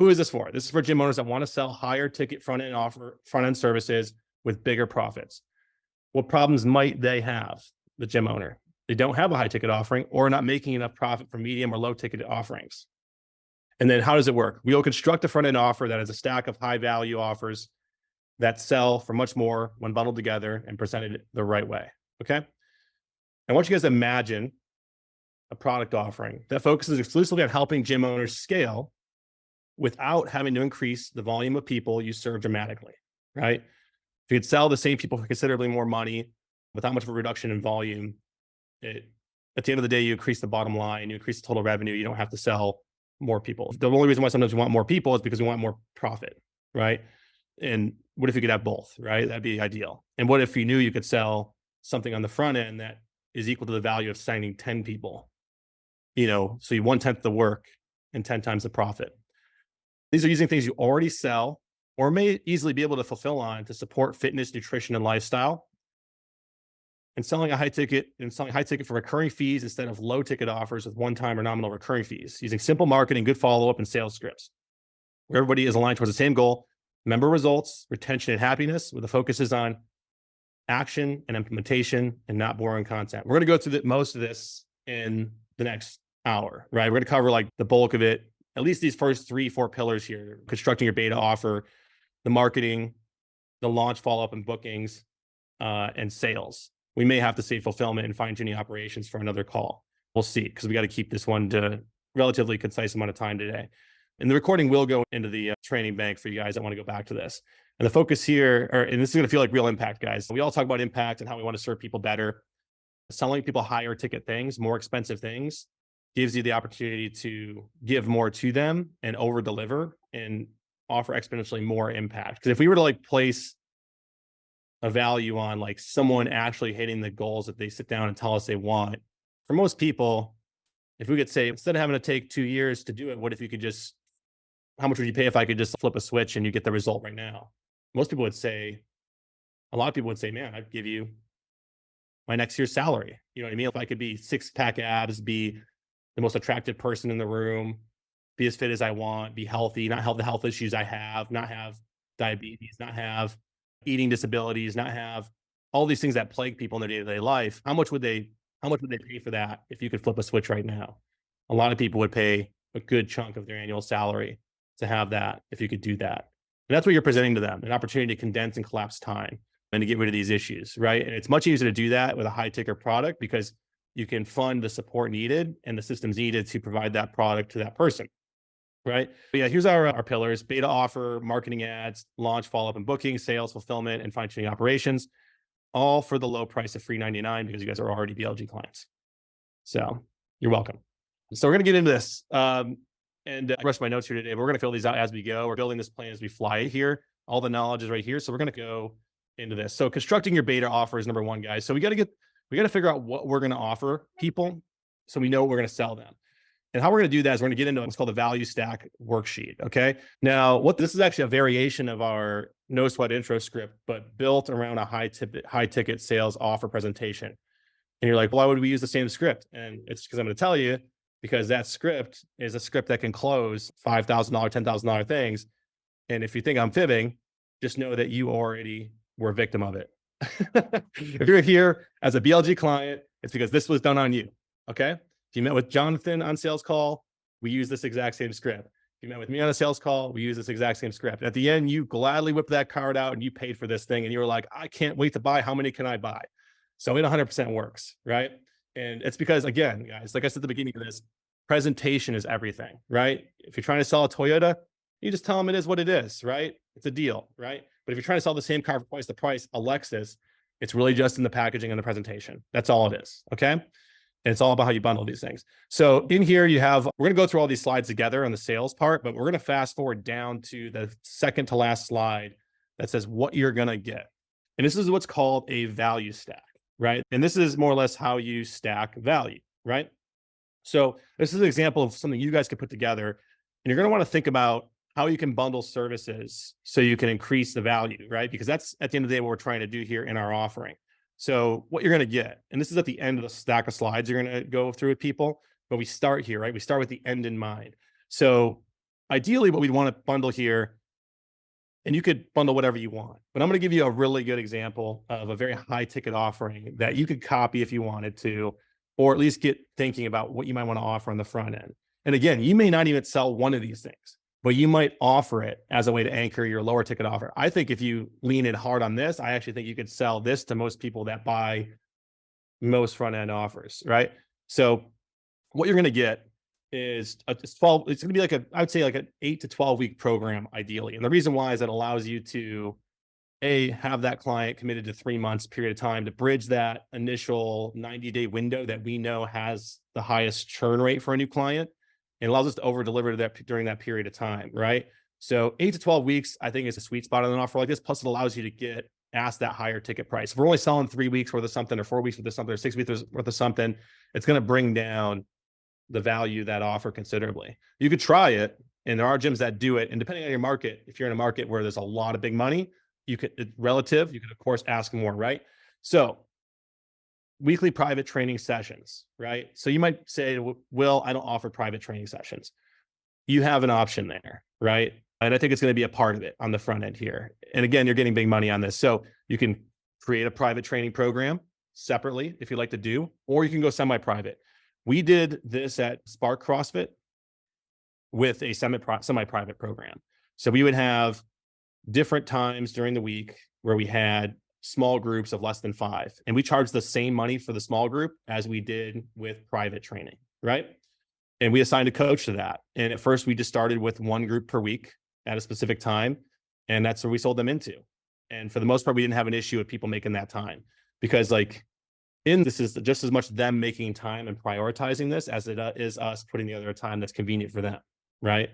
Who is this for? This is for gym owners that want to sell higher ticket front-end services with bigger profits. What problems might they have, the gym owner? They don't have a high ticket offering or not making enough profit for medium or low ticket offerings. And then how does it work? We will construct a front-end offer that is a stack of high value offers that sell for much more when bundled together and presented the right way. Okay. I want you guys to imagine a product offering that focuses exclusively on helping gym owners scale without having to increase the volume of people you serve dramatically, right? If you could sell the same people for considerably more money without much of a reduction in volume, at the end of the day, you increase the bottom line, you increase the total revenue, you don't have to sell more people. The only reason why sometimes we want more people is because we want more profit, right? And what if you could have both, right? That'd be ideal. And what if you knew you could sell something on the front end that is equal to the value of signing 10 people? So you 1/10 the work and 10 times the profit. These are using things you already sell or may easily be able to fulfill on to support fitness, nutrition, and lifestyle. And selling high ticket for recurring fees instead of low ticket offers with one-time or nominal recurring fees, using simple marketing, good follow-up, and sales scripts, where everybody is aligned towards the same goal: member results, retention, and happiness, with the focus is on action and implementation and not boring content. We're going to go through most of this in the next hour, right? We're going to cover like the bulk of it, at least these first 3-4 pillars here: constructing your beta offer, the marketing, the launch, follow-up, and bookings, and sales. We may have to save fulfillment and fine-tuning operations for another call. We'll see, because we got to keep this one to relatively concise amount of time today. And the recording will go into the training bank for you guys that want to go back to this. And the focus here, and this is going to feel like real impact, guys. We all talk about impact and how we want to serve people better. Selling people higher ticket things, more expensive things, gives you the opportunity to give more to them and over deliver and offer exponentially more impact. Because if we were to like place a value on like someone actually hitting the goals that they sit down and tell us they want, for most people, if we could say, instead of having to take 2 years to do it, what if you could just, how much would you pay if I could just flip a switch and you get the result right now? Most people would say, a lot of people would say, man, I'd give you my next year's salary. You know what I mean? If I could be 6-pack abs, be the most attractive person in the room, be as fit as I want, be healthy, not have the health issues I have, not have diabetes, not have eating disabilities, not have all these things that plague people in their day-to-day life. How much would they pay for that if you could flip a switch right now? A lot of people would pay a good chunk of their annual salary to have that if you could do that. And that's what you're presenting to them: an opportunity to condense and collapse time and to get rid of these issues, right? And it's much easier to do that with a high ticket product because you can fund the support needed and the systems needed to provide that product to that person, right? But yeah, here's our pillars: beta offer, marketing ads, launch, follow-up, and booking, sales, fulfillment, and fine-tuning operations, all for the low price of $3.99 because you guys are already BLG clients. So you're welcome. So we're going to get into this. And I rushed my notes here today, but we're going to fill these out as we go. We're building this plan as we fly here. All the knowledge is right here. So we're going to go into this. So constructing your beta offer is number one, guys. So we got to figure out what we're going to offer people so we know what we're going to sell them. And how we're going to do that is we're going to get into what's called the value stack worksheet. Okay. Now, this is actually a variation of our no sweat intro script, but built around a high ticket sales offer presentation. And you're like, why would we use the same script? And it's because I'm going to tell you, because that script is a script that can close $5,000, $10,000 things. And if you think I'm fibbing, just know that you already were a victim of it. If you're here as a BLG client, it's because this was done on you. Okay. If you met with Jonathan on sales call, we use this exact same script. If you met with me on a sales call, we use this exact same script. At the end, you gladly whipped that card out and you paid for this thing. And you were like, I can't wait to buy. How many can I buy? So it 100% works, right? And it's because, again, guys, like I said at the beginning of this, presentation is everything, right? If you're trying to sell a Toyota, you just tell them it is what it is, right? It's a deal, right? But if you're trying to sell the same car for twice the price, a Lexus, it's really just in the packaging and the presentation. That's all it is, okay? And it's all about how you bundle these things. So in here you have, we're going to go through all these slides together on the sales part, but we're going to fast forward down to the second to last slide that says what you're going to get. And this is what's called a value stack, right? And this is more or less how you stack value, right? So this is an example of something you guys could put together, and you're going to want to think about how you can bundle services so you can increase the value, right? Because that's at the end of the day what we're trying to do here in our offering. So what you're going to get, and this is at the end of the stack of slides you're going to go through with people, but we start here, right? We start with the end in mind. So ideally what we'd want to bundle here, and you could bundle whatever you want, but I'm going to give you a really good example of a very high ticket offering that you could copy if you wanted to, or at least get thinking about what you might want to offer on the front end. And again, you may not even sell one of these things, but you might offer it as a way to anchor your lower ticket offer. I think if you lean in hard on this, I actually think you could sell this to most people that buy most front end offers, right? So what you're going to get is it's going to be like I would say like an 8 to 12 week program ideally. And the reason why is it allows you to have that client committed to 3 months period of time to bridge that initial 90-day window that we know has the highest churn rate for a new client, and allows us to over deliver to that during that period of time, right? So 8 to 12 weeks, I think, is a sweet spot on an offer like this. Plus it allows you to get asked that higher ticket price. If we're only selling 3 weeks worth of something, or 4 weeks worth of something, or 6 weeks worth of something, it's going to bring down the value of that offer considerably. You could try it, and there are gyms that do it. And depending on your market, if you're in a market where there's a lot of big money, you could relative, you could of course ask more, right? So weekly private training sessions, right? So you might say, Will, I don't offer private training sessions. You have an option there, right? And I think it's going to be a part of it on the front end here. And again, you're getting big money on this. So you can create a private training program separately if you'd like to do, or you can go semi-private. We did this at Spark CrossFit with a semi-private program. So we would have different times during the week where we had small groups of less than 5. And we charged the same money for the small group as we did with private training, right? And we assigned a coach to that. And at first we just started with 1 group per week at a specific time. And that's where we sold them into. And for the most part, we didn't have an issue with people making that time, because this is just as much them making time and prioritizing this as it is us putting the other time that's convenient for them, right?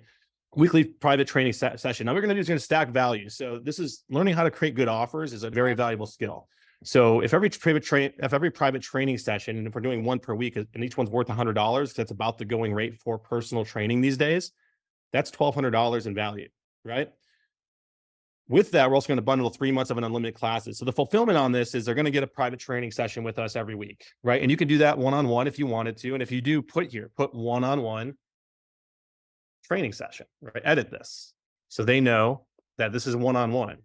Weekly private training session. Now, what we're going to do is going to stack value. So this is learning how to create good offers is a very valuable skill. So if every private training session, and if we're doing 1 per week, and each one's worth $100, that's about the going rate for personal training these days, that's $1,200 in value, right? With that, we're also going to bundle 3 months of an unlimited classes. So the fulfillment on this is they're going to get a private training session with us every week, right? And you can do that one-on-one if you wanted to. And if you do, put one-on-one training session, right? Edit this so they know that this is one-on-one.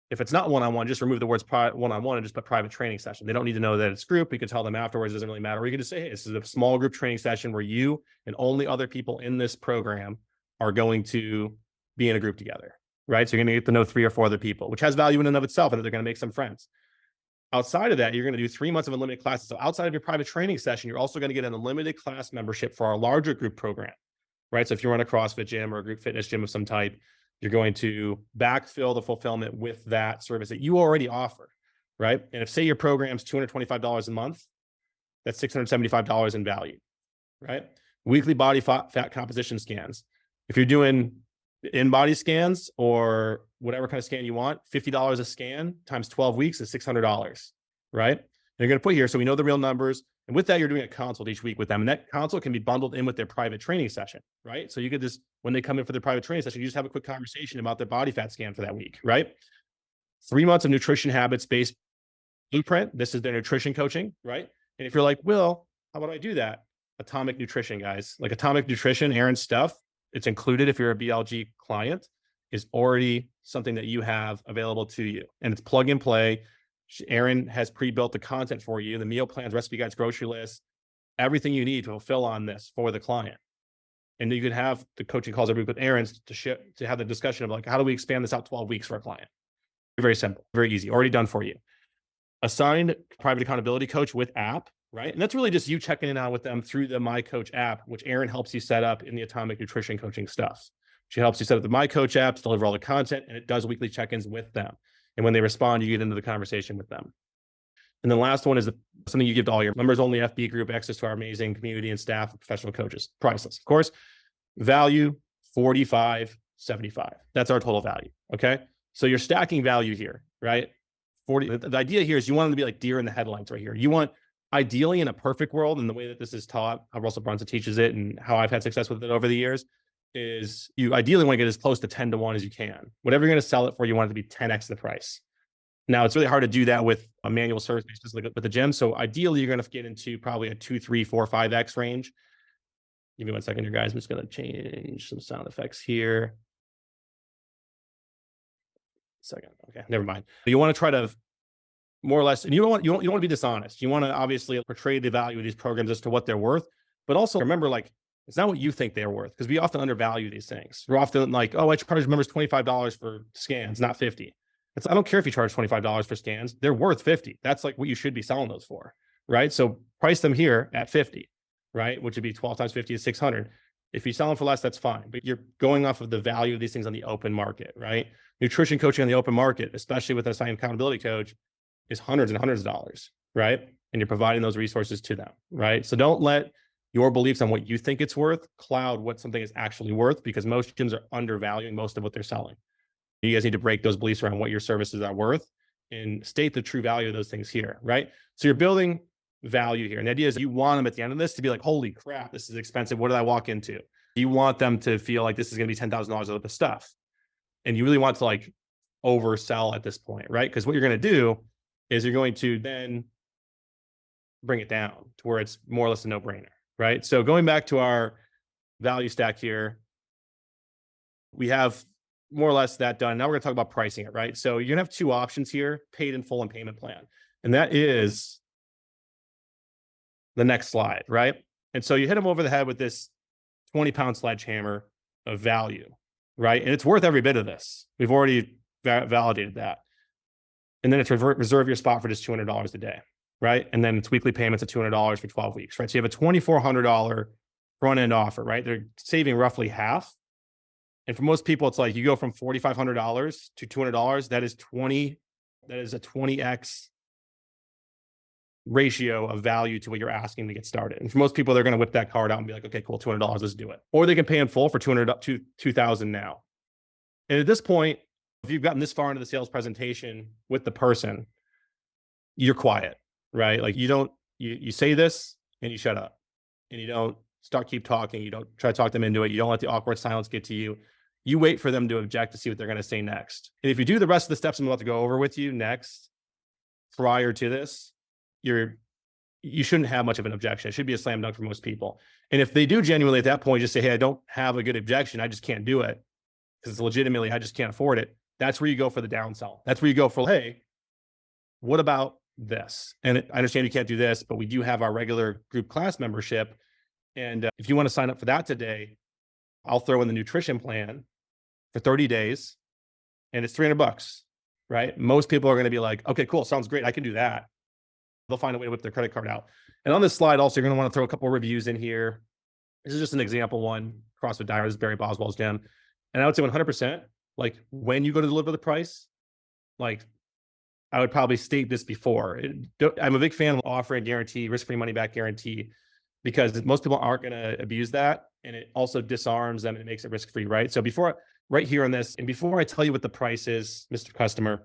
If it's not one-on-one, just remove the words one-on-one and just put private training session. They don't need to know that it's group. You can tell them afterwards, it doesn't really matter. Or you can just say, hey, this is a small group training session where you and only other people in this program are going to be in a group together, right? So you're going to get to know 3 or 4 other people, which has value in and of itself, and that they're going to make some friends. Outside of that, you're going to do 3 months of unlimited classes. So outside of your private training session, you're also going to get an unlimited class membership for our larger group program, right? So if you run a CrossFit gym or a group fitness gym of some type, you're going to backfill the fulfillment with that service that you already offer, right? And if, say, your program's $225 a month, that's $675 in value, right? Weekly body fat composition scans. If you're doing in-body scans or whatever kind of scan you want, $50 a scan times 12 weeks is $600, right? And you're going to put here, so we know the real numbers. And with that, you're doing a consult each week with them. And that consult can be bundled in with their private training session, right? So you could just, when they come in for their private training session, you just have a quick conversation about their body fat scan for that week, right? 3 months of nutrition habits-based blueprint. This is their nutrition coaching, right? And if you're like, Will, how about I do that? Atomic Nutrition, guys. Like Atomic Nutrition, Aaron's stuff, it's included if you're a BLG client, is already something that you have available to you. And it's plug and play. Aaron has pre-built the content for you, the meal plans, recipe guides, grocery lists, everything you need to fulfill on this for the client. And you could have the coaching calls every week with Aaron to have the discussion of like, how do we expand this out 12 weeks for a client? Very simple, very easy, already done for you. Assigned private accountability coach with app, right? And that's really just you checking in on with them through the My Coach app, which Aaron helps you set up in the Atomic Nutrition coaching stuff. She helps you set up the My Coach app to deliver all the content, and it does weekly check-ins with them. And when they respond, you get into the conversation with them. And the last one is something you give to all your members only FB group, access to our amazing community and staff of professional coaches. Priceless, of course. Value $45.75. That's our total value. Okay. So you're stacking value here, right? The idea here is you want them to be like deer in the headlights right here. You want, ideally in a perfect world, and the way that this is taught, how Russell Brunson teaches it and how I've had success with it over the years, is you ideally want to get as close to 10 to 1 as you can. Whatever you're going to sell it for, you want it to be 10x the price. Now, it's really hard to do that with a manual service basis like with the gym. So ideally, you're going to get into probably a 2, 3, 4, 5x range. Give me 1 second here, guys. I'm just going to change some sound effects here. Second. Okay, never mind. You want to try to more or less, and you don't want to be dishonest. You want to obviously portray the value of these programs as to what they're worth, but also remember, like, it's not what you think they're worth, because we often undervalue these things. We're often like, oh, I charge members $25 for scans, not 50. I don't care if you charge $25 for scans, they're worth 50. That's like what you should be selling those for, right? So price them here at 50, right? Which would be 12 times 50 is 600. If you sell them for less, that's fine. But you're going off of the value of these things on the open market, right? Nutrition coaching on the open market, especially with an assigned accountability coach, is hundreds and hundreds of dollars, right? And you're providing those resources to them, right? So don't let your beliefs on what you think it's worth cloud what something is actually worth, because most gyms are undervaluing most of what they're selling. You guys need to break those beliefs around what your services are worth and state the true value of those things here, right? So you're building value here. And the idea is you want them at the end of this to be like, holy crap, this is expensive. What did I walk into? You want them to feel like this is going to be $10,000 worth of stuff. And you really want to like oversell at this point, right? Because what you're going to do is you're going to then bring it down to where it's more or less a no-brainer, right? So going back to our value stack here, we have more or less that done. Now we're going to talk about pricing it, right? So you're going to have two options here, paid in full and payment plan. And that is the next slide, right? And so you hit them over the head with this 20-pound sledgehammer of value, right? And it's worth every bit of this. We've already validated that. And then it's reserve your spot for just $200 a day, right? And then it's weekly payments of $200 for 12 weeks, right? So you have a $2,400 front-end offer, right? They're saving roughly half. And for most people, it's like you go from $4,500 to $200. That is a 20x ratio of value to what you're asking to get started. And for most people, they're going to whip that card out and be like, okay, cool, $200, let's do it. Or they can pay in full for $2,000 now. And at this point, if you've gotten this far into the sales presentation with the person, you're quiet, right? Like you say this and you shut up, and you don't keep talking. You don't try to talk them into it. You don't let the awkward silence get to you. You wait for them to object to see what they're going to say next. And if you do the rest of the steps I'm about to go over with you next, prior to this, you shouldn't have much of an objection. It should be a slam dunk for most people. And if they do genuinely at that point just say, hey, I don't have a good objection, I just can't do it because it's legitimately, I just can't afford it. That's where you go for the downsell. That's where you go for, hey, what about this? And I understand you can't do this, but we do have our regular group class membership. And if you want to sign up for that today, I'll throw in the nutrition plan for 30 days and it's $300, right? Most people are going to be like, okay, cool. Sounds great. I can do that. They'll find a way to whip their credit card out. And on this slide, also, you're going to want to throw a couple of reviews in here. This is just an example one, CrossFit Diary, this is Barry Boswell's gym. And I would say 100%, like when you go to deliver the price, like I would probably state this before. I'm a big fan of offering a guarantee, risk-free money back guarantee, because most people aren't going to abuse that. And it also disarms them and it makes it risk-free, right? So right here on this, and before I tell you what the price is, Mr. Customer,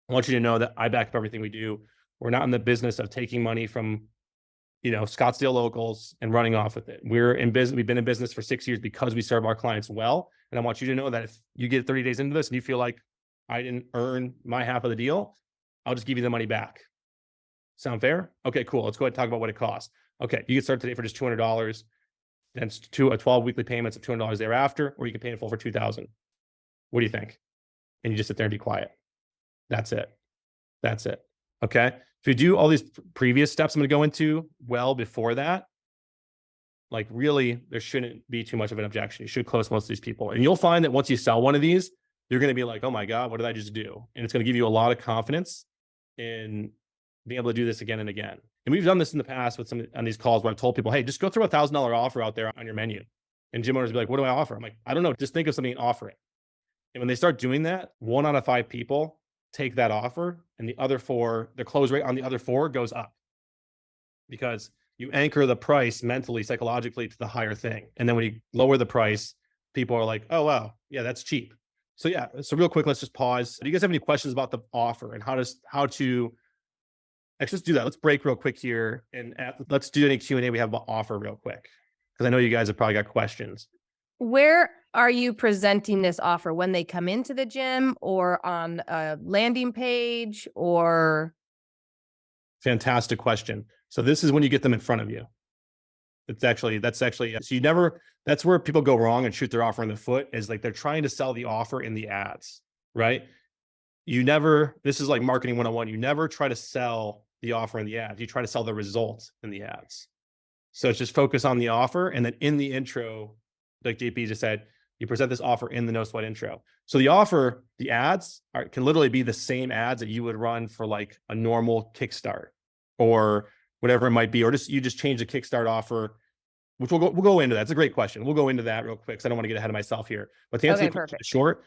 I want you to know that I back up everything we do. We're not in the business of taking money from, Scottsdale locals and running off with it. We're in business. We've been in business for 6 years because we serve our clients well. And I want you to know that if you get 30 days into this and you feel like I didn't earn my half of the deal, I'll just give you the money back. Sound fair? Okay, cool. Let's go ahead and talk about what it costs. Okay, you can start today for just $200. Then it's 12 weekly payments of $200 thereafter, or you can pay in full for $2,000. What do you think? And you just sit there and be quiet. That's it. Okay. If you do all these previous steps I'm going to go into well before that, like really, there shouldn't be too much of an objection. You should close most of these people. And you'll find that once you sell one of these, you're going to be like, oh my God, what did I just do? And it's going to give you a lot of confidence in being able to do this again and again. And we've done this in the past with on these calls where I've told people, hey, just go throw a $1,000 offer out there on your menu. And gym owners will be like, what do I offer? I'm like, I don't know. Just think of something and offer it. And when they start doing that, 1 out of 5 people take that offer, and the other 4, the close rate on the other 4 goes up, because you anchor the price mentally, psychologically to the higher thing. And then when you lower the price, people are like, oh, wow, yeah, that's cheap. So yeah, so real quick, let's just pause. Do you guys have any questions about the offer and how to, let's just do that. Let's break real quick here and let's do any Q&A we have about offer real quick, because I know you guys have probably got questions. Where are you presenting this offer? When they come into the gym or on a landing page or? Fantastic question. So this is when you get them in front of you. That's where people go wrong and shoot their offer in the foot, is like they're trying to sell the offer in the ads, right? This is like marketing 101. You never try to sell the offer in the ads. You try to sell the results in the ads. So it's just focus on the offer. And then in the intro, like JP just said, you present this offer in the no sweat intro. So the ads can literally be the same ads that you would run for like a normal Kickstart or whatever it might be, or you just change the Kickstart offer, which we'll go into that. It's a great question. We'll go into that real quick, because I don't want to get ahead of myself here. But to answer the question short,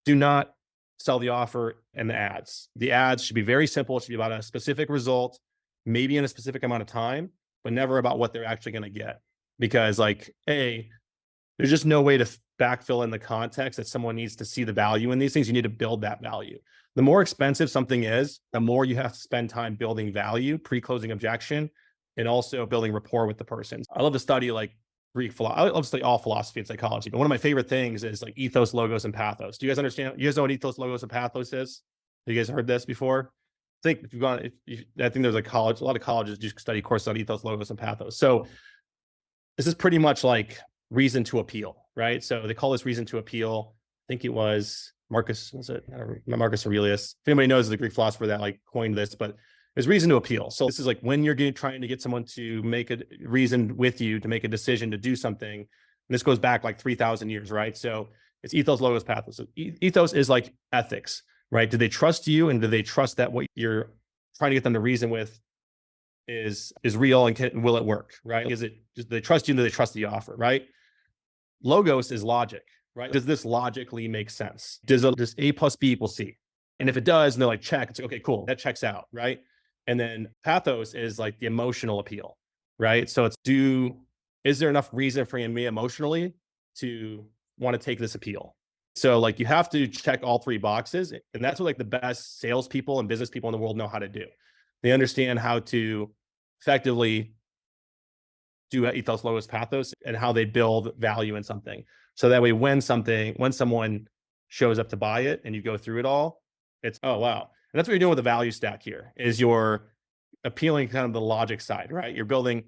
do not sell the offer and the ads. The ads should be very simple. It should be about a specific result, maybe in a specific amount of time, but never about what they're actually going to get. Because there's just no way to backfill in the context that someone needs to see the value in these things. You need to build that value. The more expensive something is, the more you have to spend time building value, pre-closing objection, and also building rapport with the person. I love to study like Greek philosophy. I love to study all philosophy and psychology, but one of my favorite things is like ethos, logos, and pathos. Do you guys understand? You guys know what ethos, logos, and pathos is? Have you guys heard this before? I think I think there's a lot of colleges do study courses on ethos, logos, and pathos. So this is pretty much like reason to appeal, right? So they call this reason to appeal. I think it was Marcus Aurelius. If anybody knows the Greek philosopher that like coined this, but there's reason to appeal. So this is like when you're trying to get someone to make a reason with you to make a decision to do something. And this goes back like 3,000 years, right? So it's ethos, logos, pathos. So ethos is like ethics, right? Do they trust you, and do they trust that what you're trying to get them to reason with is real and will it work, right? Do they trust you, and do they trust the offer, right? Logos is logic, right? Does this logically make sense? Does A plus B equal C? And if it does, and they're like, check, it's like, okay, cool, that checks out, right? And then pathos is like the emotional appeal, right? So is there enough reason for me emotionally to want to take this appeal? So like you have to check all three boxes, and that's what like the best salespeople and business people in the world know how to do. They understand how to effectively do ethos, logos, pathos, and how they build value in something. So that way, when someone shows up to buy it and you go through it all, it's, oh, wow. And that's what you're doing with the value stack here, is you're appealing kind of the logic side, right? You're building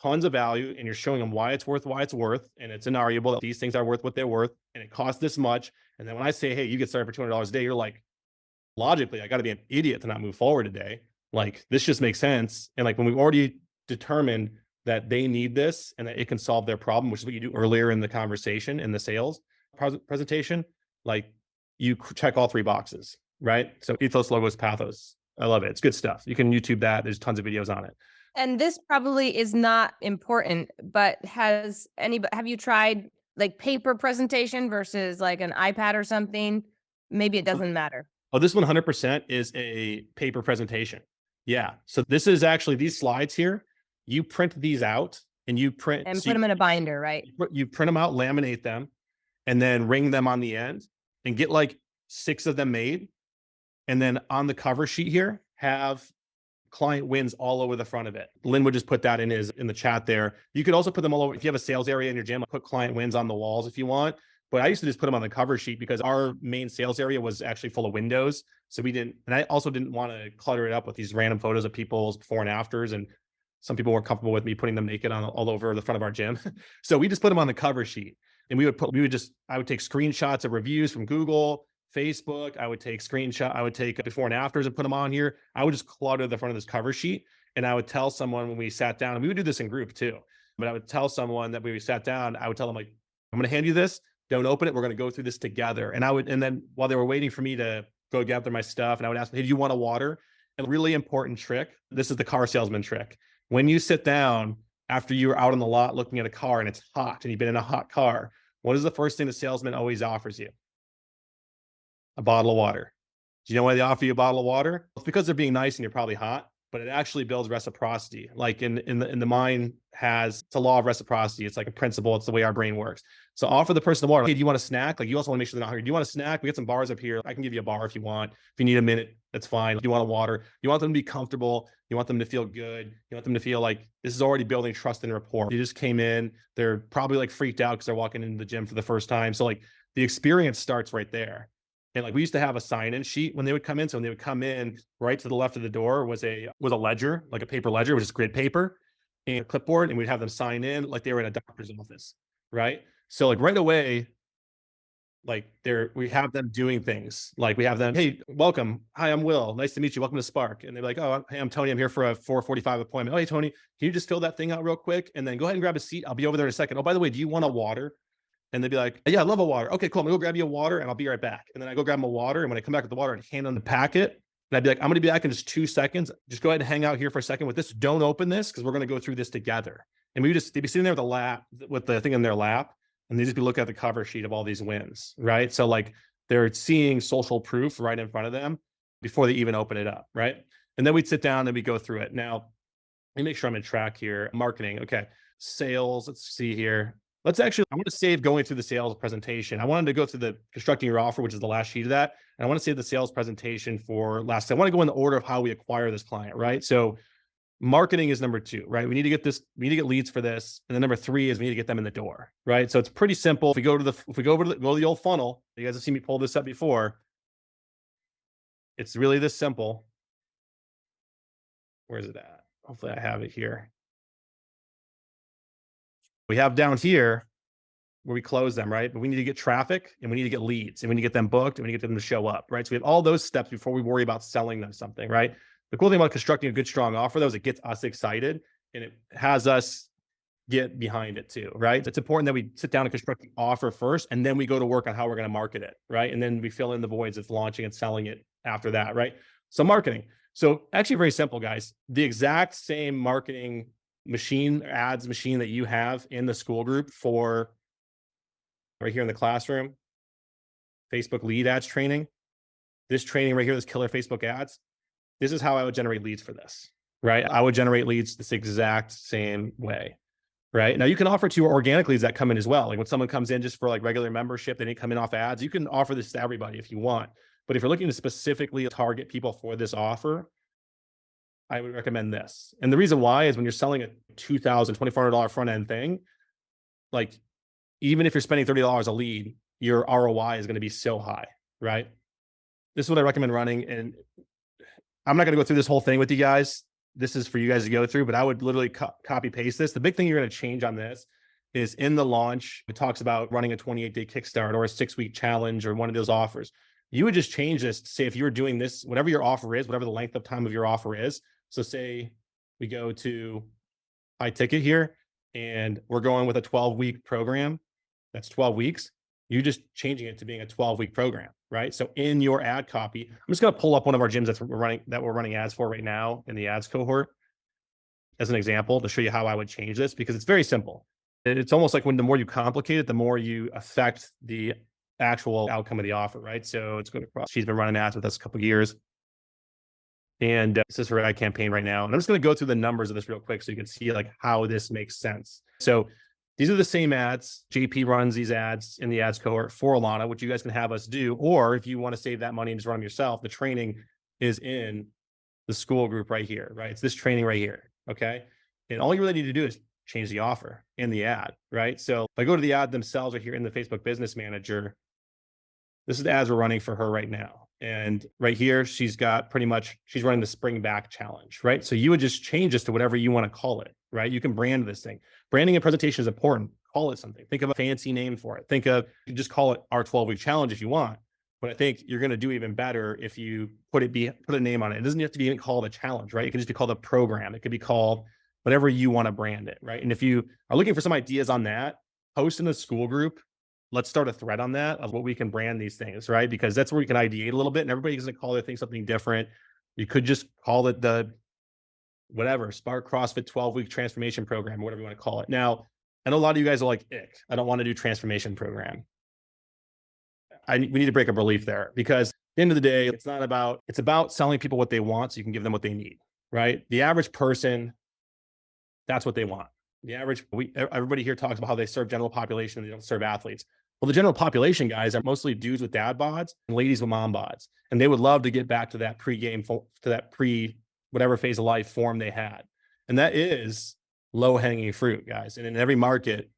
tons of value and you're showing them why it's worth, and it's inarguable that these things are worth what they're worth, and it costs this much. And then when I say, hey, you get started for $200 a day, you're like, logically, I got to be an idiot to not move forward today. Like, this just makes sense. And like when we've already determined that they need this and that it can solve their problem, which is what you do earlier in the conversation, in the sales presentation, like you check all three boxes, right? So ethos, logos, pathos. I love it. It's good stuff. You can YouTube that. There's tons of videos on it. And this probably is not important, but have you tried like paper presentation versus like an iPad or something? Maybe it doesn't matter. Oh, this 100% is a paper presentation. Yeah. So this is actually these slides here. You print these out and put them in a binder, right? You print them out, laminate them, and then ring them on the end, and get like 6 of them made. And then on the cover sheet here, have client wins all over the front of it. Lynn would just put that in the chat there. You could also put them all over. If you have a sales area in your gym, put client wins on the walls if you want. But I used to just put them on the cover sheet because our main sales area was actually full of windows. So and I also didn't want to clutter it up with these random photos of people's before and afters. And some people weren't comfortable with me putting them naked all over the front of our gym. So we just put them on the cover sheet, and I would take screenshots of reviews from Google, Facebook. I would take before and afters and put them on here. I would just clutter the front of this cover sheet. And I would tell someone when we sat down, and we would do this in group too, but I would tell someone that when we sat down, I would tell them like, I'm going to hand you this. Don't open it. We're going to go through this together. And then while they were waiting for me to go gather my stuff, and I would ask them, hey, do you want a water? And a really important trick. This is the car salesman trick. When you sit down after you're out on the lot looking at a car and it's hot and you've been in a hot car, what is the first thing the salesman always offers you? A bottle of water. Do you know why they offer you a bottle of water? It's because they're being nice and you're probably hot, but it actually builds reciprocity. Like in the mind it's a law of reciprocity. It's like a principle. It's the way our brain works. So offer the person the water. Hey, do you want a snack? Like, you also want to make sure they're not hungry. Do you want a snack? We got some bars up here. I can give you a bar if you want. If you need a minute, that's fine. Do you want a water? You want them to be comfortable. You want them to feel good. You want them to feel like this is already building trust and rapport. You just came in. They're probably like freaked out because they're walking into the gym for the first time. So like the experience starts right there. And like we used to have a sign-in sheet when they would come in. So when they would come in, right to the left of the door was a ledger, like a paper ledger, which is grid paper. and a clipboard, and we'd have them sign in like they were in a doctor's office, right? So like right away, like we have them doing things like we have them, hey, welcome, hi, I'm Will, nice to meet you, welcome to Spark. And they're like, oh, hey, I'm Tony, I'm here for a 4:45 appointment. Oh, hey, Tony, can you just fill that thing out real quick and then go ahead and grab a seat, I'll be over there in a second. Oh, by the way, do you want a water? And they'd be like, yeah, I love a water. Okay, cool, I'm gonna go grab you a water and I'll be right back. And then I go grab them a water, and when I come back with the water, I'd hand them the packet, and I'd be like, I'm gonna be back in just 2 seconds, just go ahead and hang out here for a second with this, don't open this because we're gonna go through this together. And they'd be sitting there with the thing in their lap, and they just be looking at the cover sheet of all these wins, right? So like they're seeing social proof right in front of them before they even open it up, right? And then we'd sit down and we go through it. Now, let me make sure I'm in track here. Marketing, okay. Sales, let's see here. I want to save going through the sales presentation. I wanted to go through the constructing your offer, which is the last sheet of that. And I want to save the sales presentation for last. I want to go in the order of how we acquire this client, right? So marketing is number 2, right? We need to get leads for this. And then number 3 is we need to get them in the door, right? So it's pretty simple. If we go over the old funnel, you guys have seen me pull this up before. It's really this simple. Where is it at? Hopefully I have it here. We have down here where we close them, right? But we need to get traffic, and we need to get leads, and we need to get them booked, and we need to get them to show up, right? So we have all those steps before we worry about selling them something, right? The cool thing about constructing a good, strong offer, though, is it gets us excited and it has us get behind it too, right? It's important that we sit down and construct the offer first, and then we go to work on how we're going to market it, right? And then we fill in the voids of launching and selling it after that, right? So marketing. So actually very simple, guys. The exact same marketing ads machine that you have in the school group for right here in the classroom, Facebook lead ads training, this training right here, this killer Facebook ads, this is how I would generate leads for this, right? I would generate leads this exact same way, right? Now you can offer to your organic leads that come in as well. Like when someone comes in just for like regular membership, they didn't come in off ads, you can offer this to everybody if you want. But if you're looking to specifically target people for this offer, I would recommend this. And the reason why is when you're selling a $2,000, $2,400 front end thing, like even if you're spending $30 a lead, your ROI is going to be so high, right? This is what I recommend running. And I'm not going to go through this whole thing with you guys. This is for you guys to go through, but I would literally copy paste this. The big thing you're going to change on this is in the launch, it talks about running a 28-day kickstart or a 6-week challenge or one of those offers. You would just change this to say, if you're doing this, whatever your offer is, whatever the length of time of your offer is. So say we go to high ticket here and we're going with a 12-week program. That's 12 weeks. You're just changing it to being a 12-week program, right? So in your ad copy, I'm just going to pull up one of our gyms that we're running ads for right now in the ads cohort as an example to show you how I would change this, because it's very simple. It's almost like when the more you complicate it, the more you affect the actual outcome of the offer, right? So it's going across. She's been running ads with us a couple of years. And this is her ad campaign right now. And I'm just going to go through the numbers of this real quick so you can see like how this makes sense. So these are the same ads. JP runs these ads in the ads cohort for Alana, which you guys can have us do. Or if you want to save that money and just run them yourself, the training is in the school group right here, right? It's this training right here, okay? And all you really need to do is change the offer in the ad, right? So if I go to the ad themselves right here in the Facebook Business Manager, this is the ads we're running for her right now. And right here, she's running the Spring Back Challenge, right? So you would just change this to whatever you want to call it, right? You can brand this thing. Branding and presentation is important. Call it something. Think of a fancy name for it. Just call it our 12-week challenge if you want. But I think you're going to do even better if you put a name on it. It doesn't have to be even called a challenge, right? It can just be called a program. It could be called whatever you want to brand it, right? And if you are looking for some ideas on that, post in the school group. Let's start a thread on that of what we can brand these things, right? Because that's where we can ideate a little bit, and everybody's going to call their thing something different. You could just call it the whatever, Spark CrossFit 12-week transformation program, whatever you want to call it. Now, I know a lot of you guys are like, ick, I don't want to do transformation program. We need to break a belief there, because at the end of the day, it's about selling people what they want so you can give them what they need, right? The average person, that's what they want. Everybody here talks about how they serve general population and they don't serve athletes. Well, the general population guys are mostly dudes with dad bods and ladies with mom bods. And they would love to get back to that whatever phase of life form they had. And that is low hanging fruit, guys. And in every market,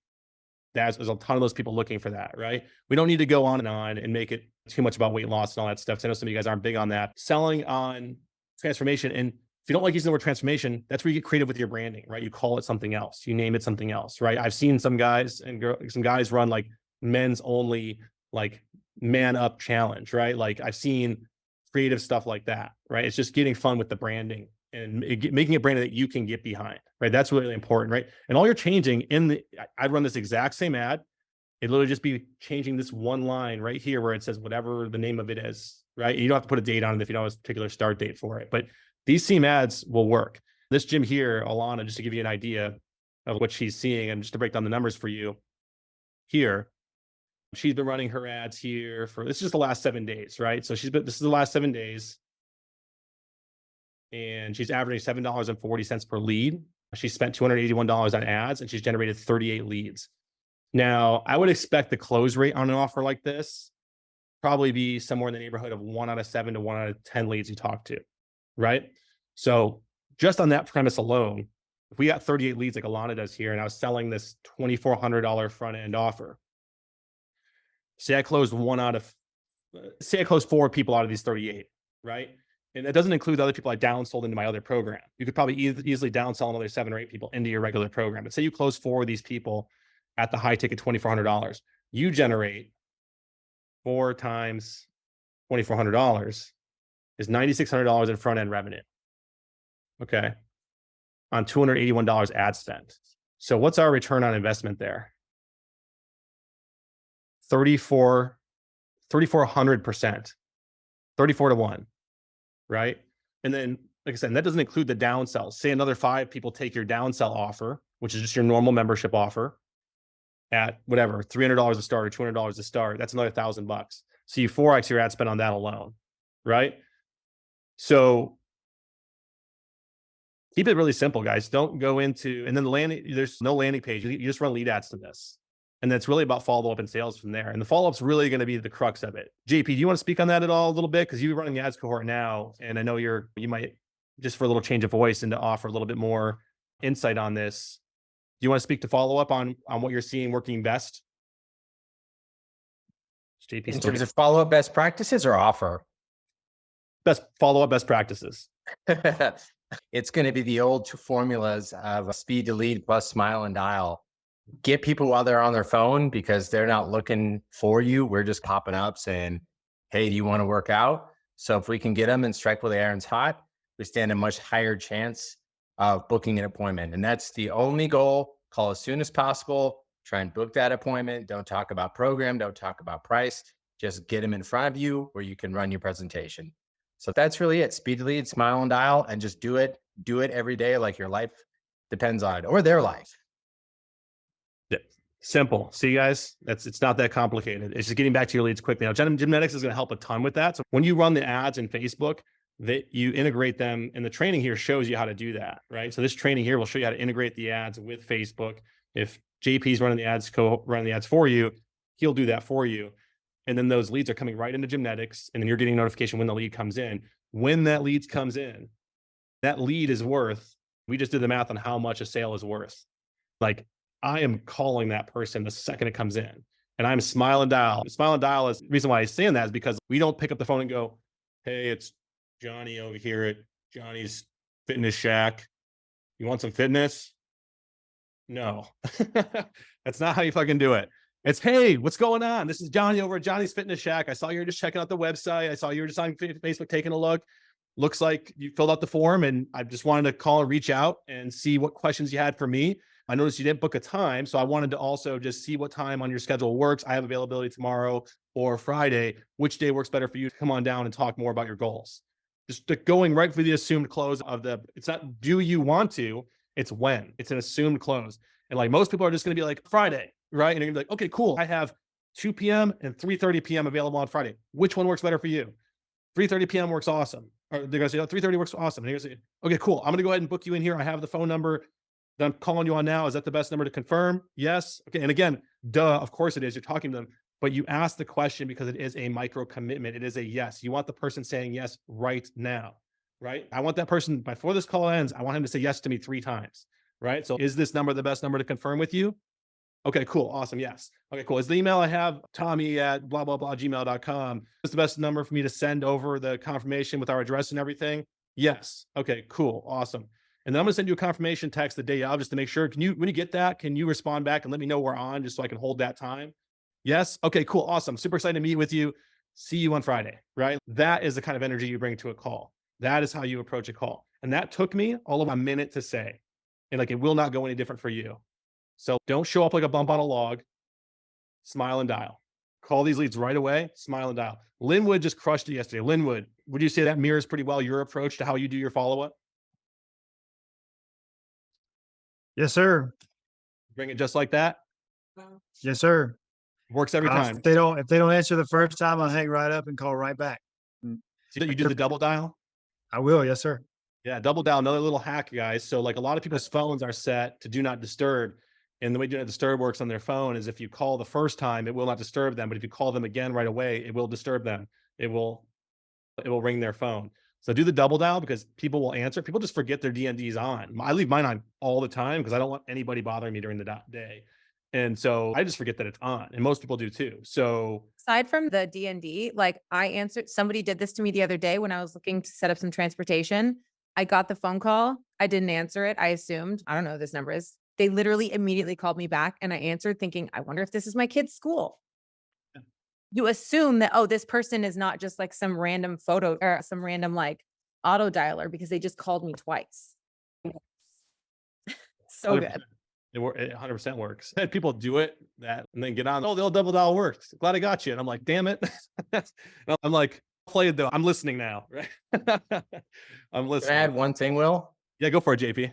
there's a ton of those people looking for that, right? We don't need to go on and make it too much about weight loss and all that stuff. So I know some of you guys aren't big on that. Selling on transformation, and If you don't like using the word transformation, that's where you get creative with your branding, right? You call it something else, you name it something else, right? I've seen some guys and some guys run like men's only, like man up challenge, right? Like I've seen creative stuff like that, right? It's just getting fun with the branding and making a brand that you can get behind, right? That's really important, right? And all you're changing I'd run this exact same ad. It literally just be changing this one line right here where it says whatever the name of it is, right? You don't have to put a date on it if you don't have a particular start date for it, but these same ads will work. This gym here, Alana, just to give you an idea of what she's seeing and just to break down the numbers for you here, she's been running her ads here for, this is just the last 7 days, right? So this is the last 7 days. And she's averaging $7.40 per lead. She spent $281 on ads and she's generated 38 leads. Now, I would expect the close rate on an offer like this probably be somewhere in the neighborhood of 1 out of 7 to 1 out of 10 leads you talk to, right? So just on that premise alone, if we got 38 leads like Alana does here, and I was selling this $2,400 front end offer, say I closed 4 people out of these 38, right? And that doesn't include the other people I downsold into my other program. You could probably easily downsell another 7 or 8 people into your regular program. But say you close 4 of these people at the high ticket $2,400, you generate 4 times $2,400 is $9,600 in front end revenue. Okay. On $281 ad spend. So what's our return on investment there? 3,400%, 34 to 1, right? And then, like I said, that doesn't include the downsells. Say another 5 people take your downsell offer, which is just your normal membership offer at whatever, $300 a start or $200 a start. That's another $1,000. So you 4x your ad spend on that alone, right? So keep it really simple, guys. Don't go into, and then there's no landing page. You just run lead ads to this. And that's really about follow-up and sales from there. And the follow-up's really going to be the crux of it. JP, do you want to speak on that at all a little bit? Because you're running the ads cohort now. And I know you might, just for a little change of voice and to offer a little bit more insight on this. Do you want to speak to follow-up on what you're seeing working best? JP, in terms of follow-up best practices or offer? Best follow-up best practices. It's going to be the old 2 formulas of speed to lead plus smile and dial. Get people while they're on their phone because they're not looking for you. We're just popping up saying, hey, do you want to work out? So if we can get them and strike while the iron's hot, we stand a much higher chance of booking an appointment. And that's the only goal. Call as soon as possible. Try and book that appointment. Don't talk about program. Don't talk about price. Just get them in front of you where you can run your presentation. So that's really it. Speed to lead, smile and dial, and just do it. Do it every day like your life depends on it or their life. Simple. See, guys, it's not that complicated. It's just getting back to your leads quickly. Now, Gymnetics is going to help a ton with that. So when you run the ads in Facebook, that you integrate them, and the training here shows you how to do that, right? So this training here will show you how to integrate the ads with Facebook. If JP's running the ads for you, he'll do that for you. And then those leads are coming right into Gymnetics, and then you're getting a notification when the lead comes in. When that lead comes in, that lead is worth, we just did the math on how much a sale is worth. Like, I am calling that person the second it comes in, and I'm smile and dial. Smile and dial is the reason why I'm saying that is because we don't pick up the phone and go, hey, it's Johnny over here at Johnny's Fitness Shack. You want some fitness? No, that's not how you fucking do it. It's, hey, what's going on? This is Johnny over at Johnny's Fitness Shack. I saw you were just checking out the website. I saw you were just on Facebook taking a look. Looks like you filled out the form, and I just wanted to call and reach out and see what questions you had for me. I noticed you didn't book a time, so I wanted to also just see what time on your schedule works. I have availability tomorrow or Friday. Which day works better for you to come on down and talk more about your goals? Just going right for the assumed close of it's not do you want to, it's when. It's an assumed close. And like most people are just going to be like Friday, right? And you're gonna be like, okay, cool. I have 2 p.m. and 3:30 p.m. available on Friday. Which one works better for you? 3:30 p.m. works awesome. Or they're going to say, oh, 3:30 works awesome. And you're going to say, okay, cool. I'm going to go ahead and book you in here. I have the phone number that I'm calling you on now. Is that the best number to confirm? Yes. Okay. And again, duh, of course it is. You're talking to them, but you ask the question because it is a micro commitment. It is a yes. You want the person saying yes right now, right? I want that person, before this call ends, I want him to say yes to me 3 times, right? So is this number the best number to confirm with you? Okay, cool. Awesome. Yes. Okay, cool. Is the email I have Tommy at blah, blah, blah, gmail.com. Is the best number for me to send over the confirmation with our address and everything? Yes. Okay, cool. Awesome. And then I'm gonna send you a confirmation text the day of just to make sure. Can you, when you get that, can you respond back and let me know we're on just so I can hold that time? Yes. Okay, cool. Awesome. Super excited to meet with you. See you on Friday, right? That is the kind of energy you bring to a call. That is how you approach a call. And that took me all of a minute to say. And like, it will not go any different for you. So don't show up like a bump on a log, smile and dial. Call these leads right away, smile and dial. Linwood just crushed it yesterday. Linwood, would you say that mirrors pretty well your approach to how you do your follow-up? Yes, sir. Bring it just like that? Yes, sir. Works every time. If they don't answer the first time, I'll hang right up and call right back. So you do the double dial? I will. Yes, sir. Yeah, double dial, another little hack, guys. So like a lot of people's phones are set to do not disturb. And the way do not disturb works on their phone is if you call the first time, it will not disturb them. But if you call them again right away, it will disturb them. It will ring their phone. So do the double dial because people will answer. People just forget their DNDs on. I leave mine on all the time because I don't want anybody bothering me during the day. And so I just forget that it's on, and most people do too. So Aside from the D&D, like I answered, somebody did this to me the other day when I was looking to set up some transportation. I got the phone call. I didn't answer it. I assumed, I don't know who this number is. They literally immediately called me back and I answered thinking, I wonder if this is my kid's school. Yeah. You assume that, oh, this person is not just like some random photo or some random like auto dialer because they just called me twice. So 100%. good. It 100% works. I had people do it that and then get on. Oh, the old double dial works. Glad I got you. And I'm like, damn it. I'm like, play it though. I'm listening now. Right? I'm Can I listening. add one thing, Will? Yeah, go for it, JP.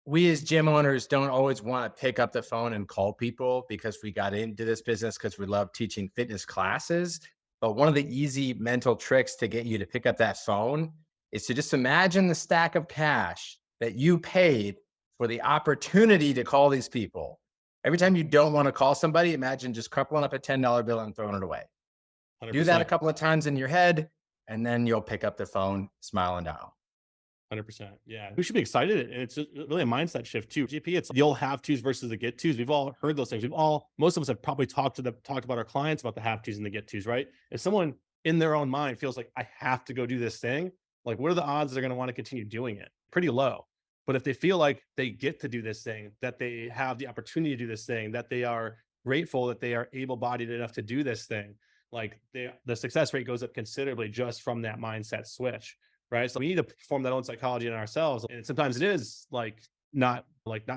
We as gym owners don't always want to pick up the phone and call people because we got into this business because we love teaching fitness classes. But one of the easy mental tricks to get you to pick up that phone is to just imagine the stack of cash that you paid for the opportunity to call these people. Every time you don't want to call somebody, imagine just crumpling up a $10 bill and throwing it away. 100%. Do that a couple of times in your head, and then you'll pick up the phone, smile and dial. 100%. Yeah. We should be excited. And it's really a mindset shift too. GP, it's the old have tos versus the get tos. We've all heard those things. Most of us have probably talked about our clients about the have tos and the get tos, right? If someone in their own mind feels like I have to go do this thing, like what are the odds they're going to want to continue doing it? Pretty low. But if they feel like they get to do this thing, that they have the opportunity to do this thing, that they are grateful that they are able-bodied enough to do this thing, like the success rate goes up considerably just from that mindset switch. Right. So we need to perform that own psychology in ourselves. And sometimes it is like not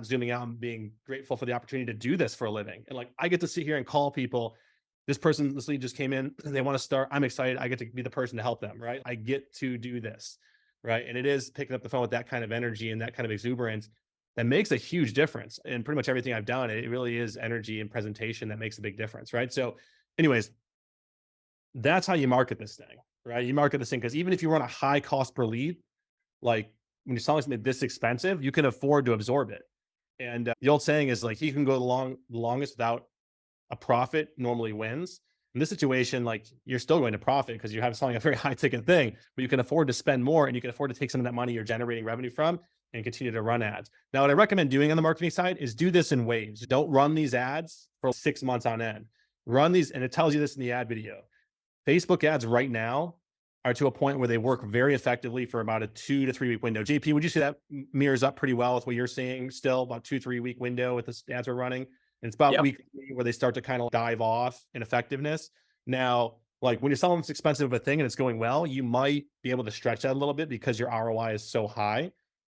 zooming out and being grateful for the opportunity to do this for a living. And like, I get to sit here and call people. This lead just came in. They want to start. I'm excited. I get to be the person to help them. Right. I get to do this. Right. And it is picking up the phone with that kind of energy and that kind of exuberance that makes a huge difference in pretty much everything I've done. It really is energy and presentation that makes a big difference. Right. So anyways, that's how you market this thing. Right. You market this thing because even if you run a high cost per lead, like when you're selling something this expensive, you can afford to absorb it. And the old saying is like, you can go the longest without a profit normally wins. In this situation, like you're still going to profit because you have selling a very high ticket thing, but you can afford to spend more and you can afford to take some of that money you're generating revenue from and continue to run ads. Now, what I recommend doing on the marketing side is do this in waves. Don't run these ads for 6 months on end. Run these, and it tells you this in the ad video. Facebook ads right now are to a point where they work very effectively for about a 2 to 3 week window. JP, would you say that mirrors up pretty well with what you're seeing still, about 2-3 week window with the ads we're running? And it's about week 3 where they start to kind of dive off in effectiveness. Now, like when you're selling this expensive of a thing and it's going well, you might be able to stretch that a little bit because your ROI is so high,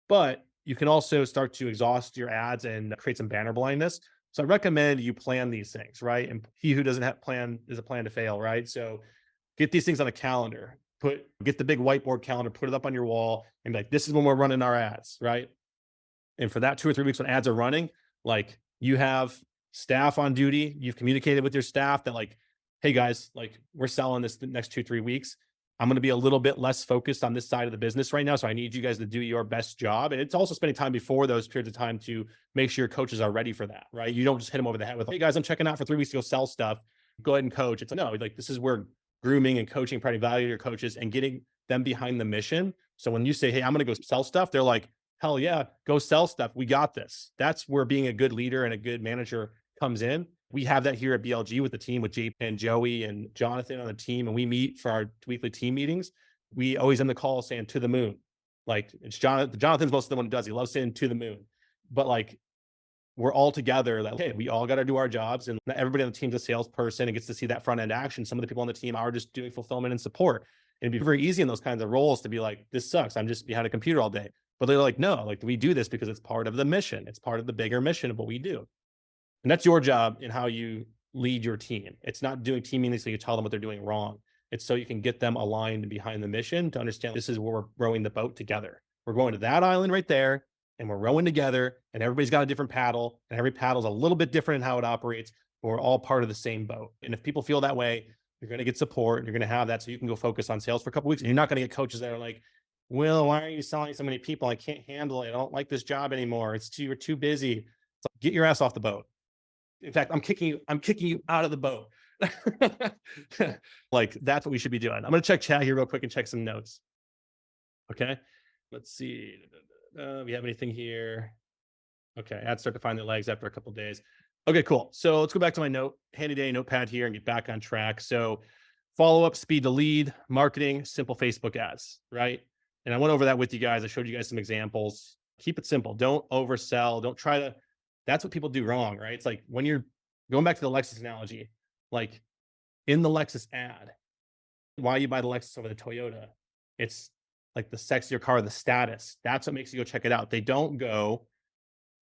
but you can also start to exhaust your ads and create some banner blindness. So I recommend you plan these things, right? And he who doesn't have plan is a plan to fail, right? So get these things on a calendar, get the big whiteboard calendar, put it up on your wall and be like, this is when we're running our ads, right? And for that 2 or 3 weeks when ads are running, like you have staff on duty, you've communicated with your staff that like, hey guys, like we're selling this the next 2-3 weeks. I'm going to be a little bit less focused on this side of the business right now. So I need you guys to do your best job. And it's also spending time before those periods of time to make sure your coaches are ready for that, right? You don't just hit them over the head with, hey guys, I'm checking out for 3 weeks to go sell stuff. Go ahead and coach. It's like, no, like this is where grooming and coaching, providing value to your coaches and getting them behind the mission. So when you say, hey, I'm going to go sell stuff, they're like, hell yeah, go sell stuff. We got this. That's where being a good leader and a good manager comes in. We have that here at BLG with the team, with JP and Joey and Jonathan on the team. And we meet for our weekly team meetings. we always end the call saying to the moon. Like it's Jonathan's most of the one who does. He loves saying to the moon, but like we're all together. Like, okay, we all got to do our jobs, and not everybody on the team's a salesperson and gets to see that front end action. Some of the people on the team are just doing fulfillment and support. It'd be very easy in those kinds of roles to be like, this sucks. I'm just behind a computer all day. But they're like, no, like we do this because it's part of the mission. It's part of the bigger mission of what we do. And that's your job in how you lead your team. It's not doing team meetings so you tell them what they're doing wrong. It's so you can get them aligned behind the mission to understand this is where we're rowing the boat together. We're going to that island right there, and we're rowing together, and everybody's got a different paddle, and every paddle's a little bit different in how it operates, but we're all part of the same boat. And if people feel that way, you're going to get support, and you're going to have that so you can go focus on sales for a couple of weeks. And you're not going to get coaches that are like, Will, why are you selling so many people? I can't handle it. I don't like this job anymore. You're too busy. So get your ass off the boat. In fact, I'm kicking you out of the boat. Like that's what we should be doing. I'm going to check chat here real quick and check some notes. Okay. Let's see. We have anything here? Okay. Ads start to find their legs after a couple of days. Okay, cool. So let's go back to my handy day notepad here and get back on track. So follow up, speed to lead, marketing, simple Facebook ads, right? And I went over that with you guys. I showed you guys some examples. Keep it simple. Don't oversell. Don't try to, that's what people do wrong, right? It's like when you're going back to the Lexus analogy, like in the Lexus ad, why you buy the Lexus over the Toyota, it's like the sexier car, the status. That's what makes you go check it out. They don't go,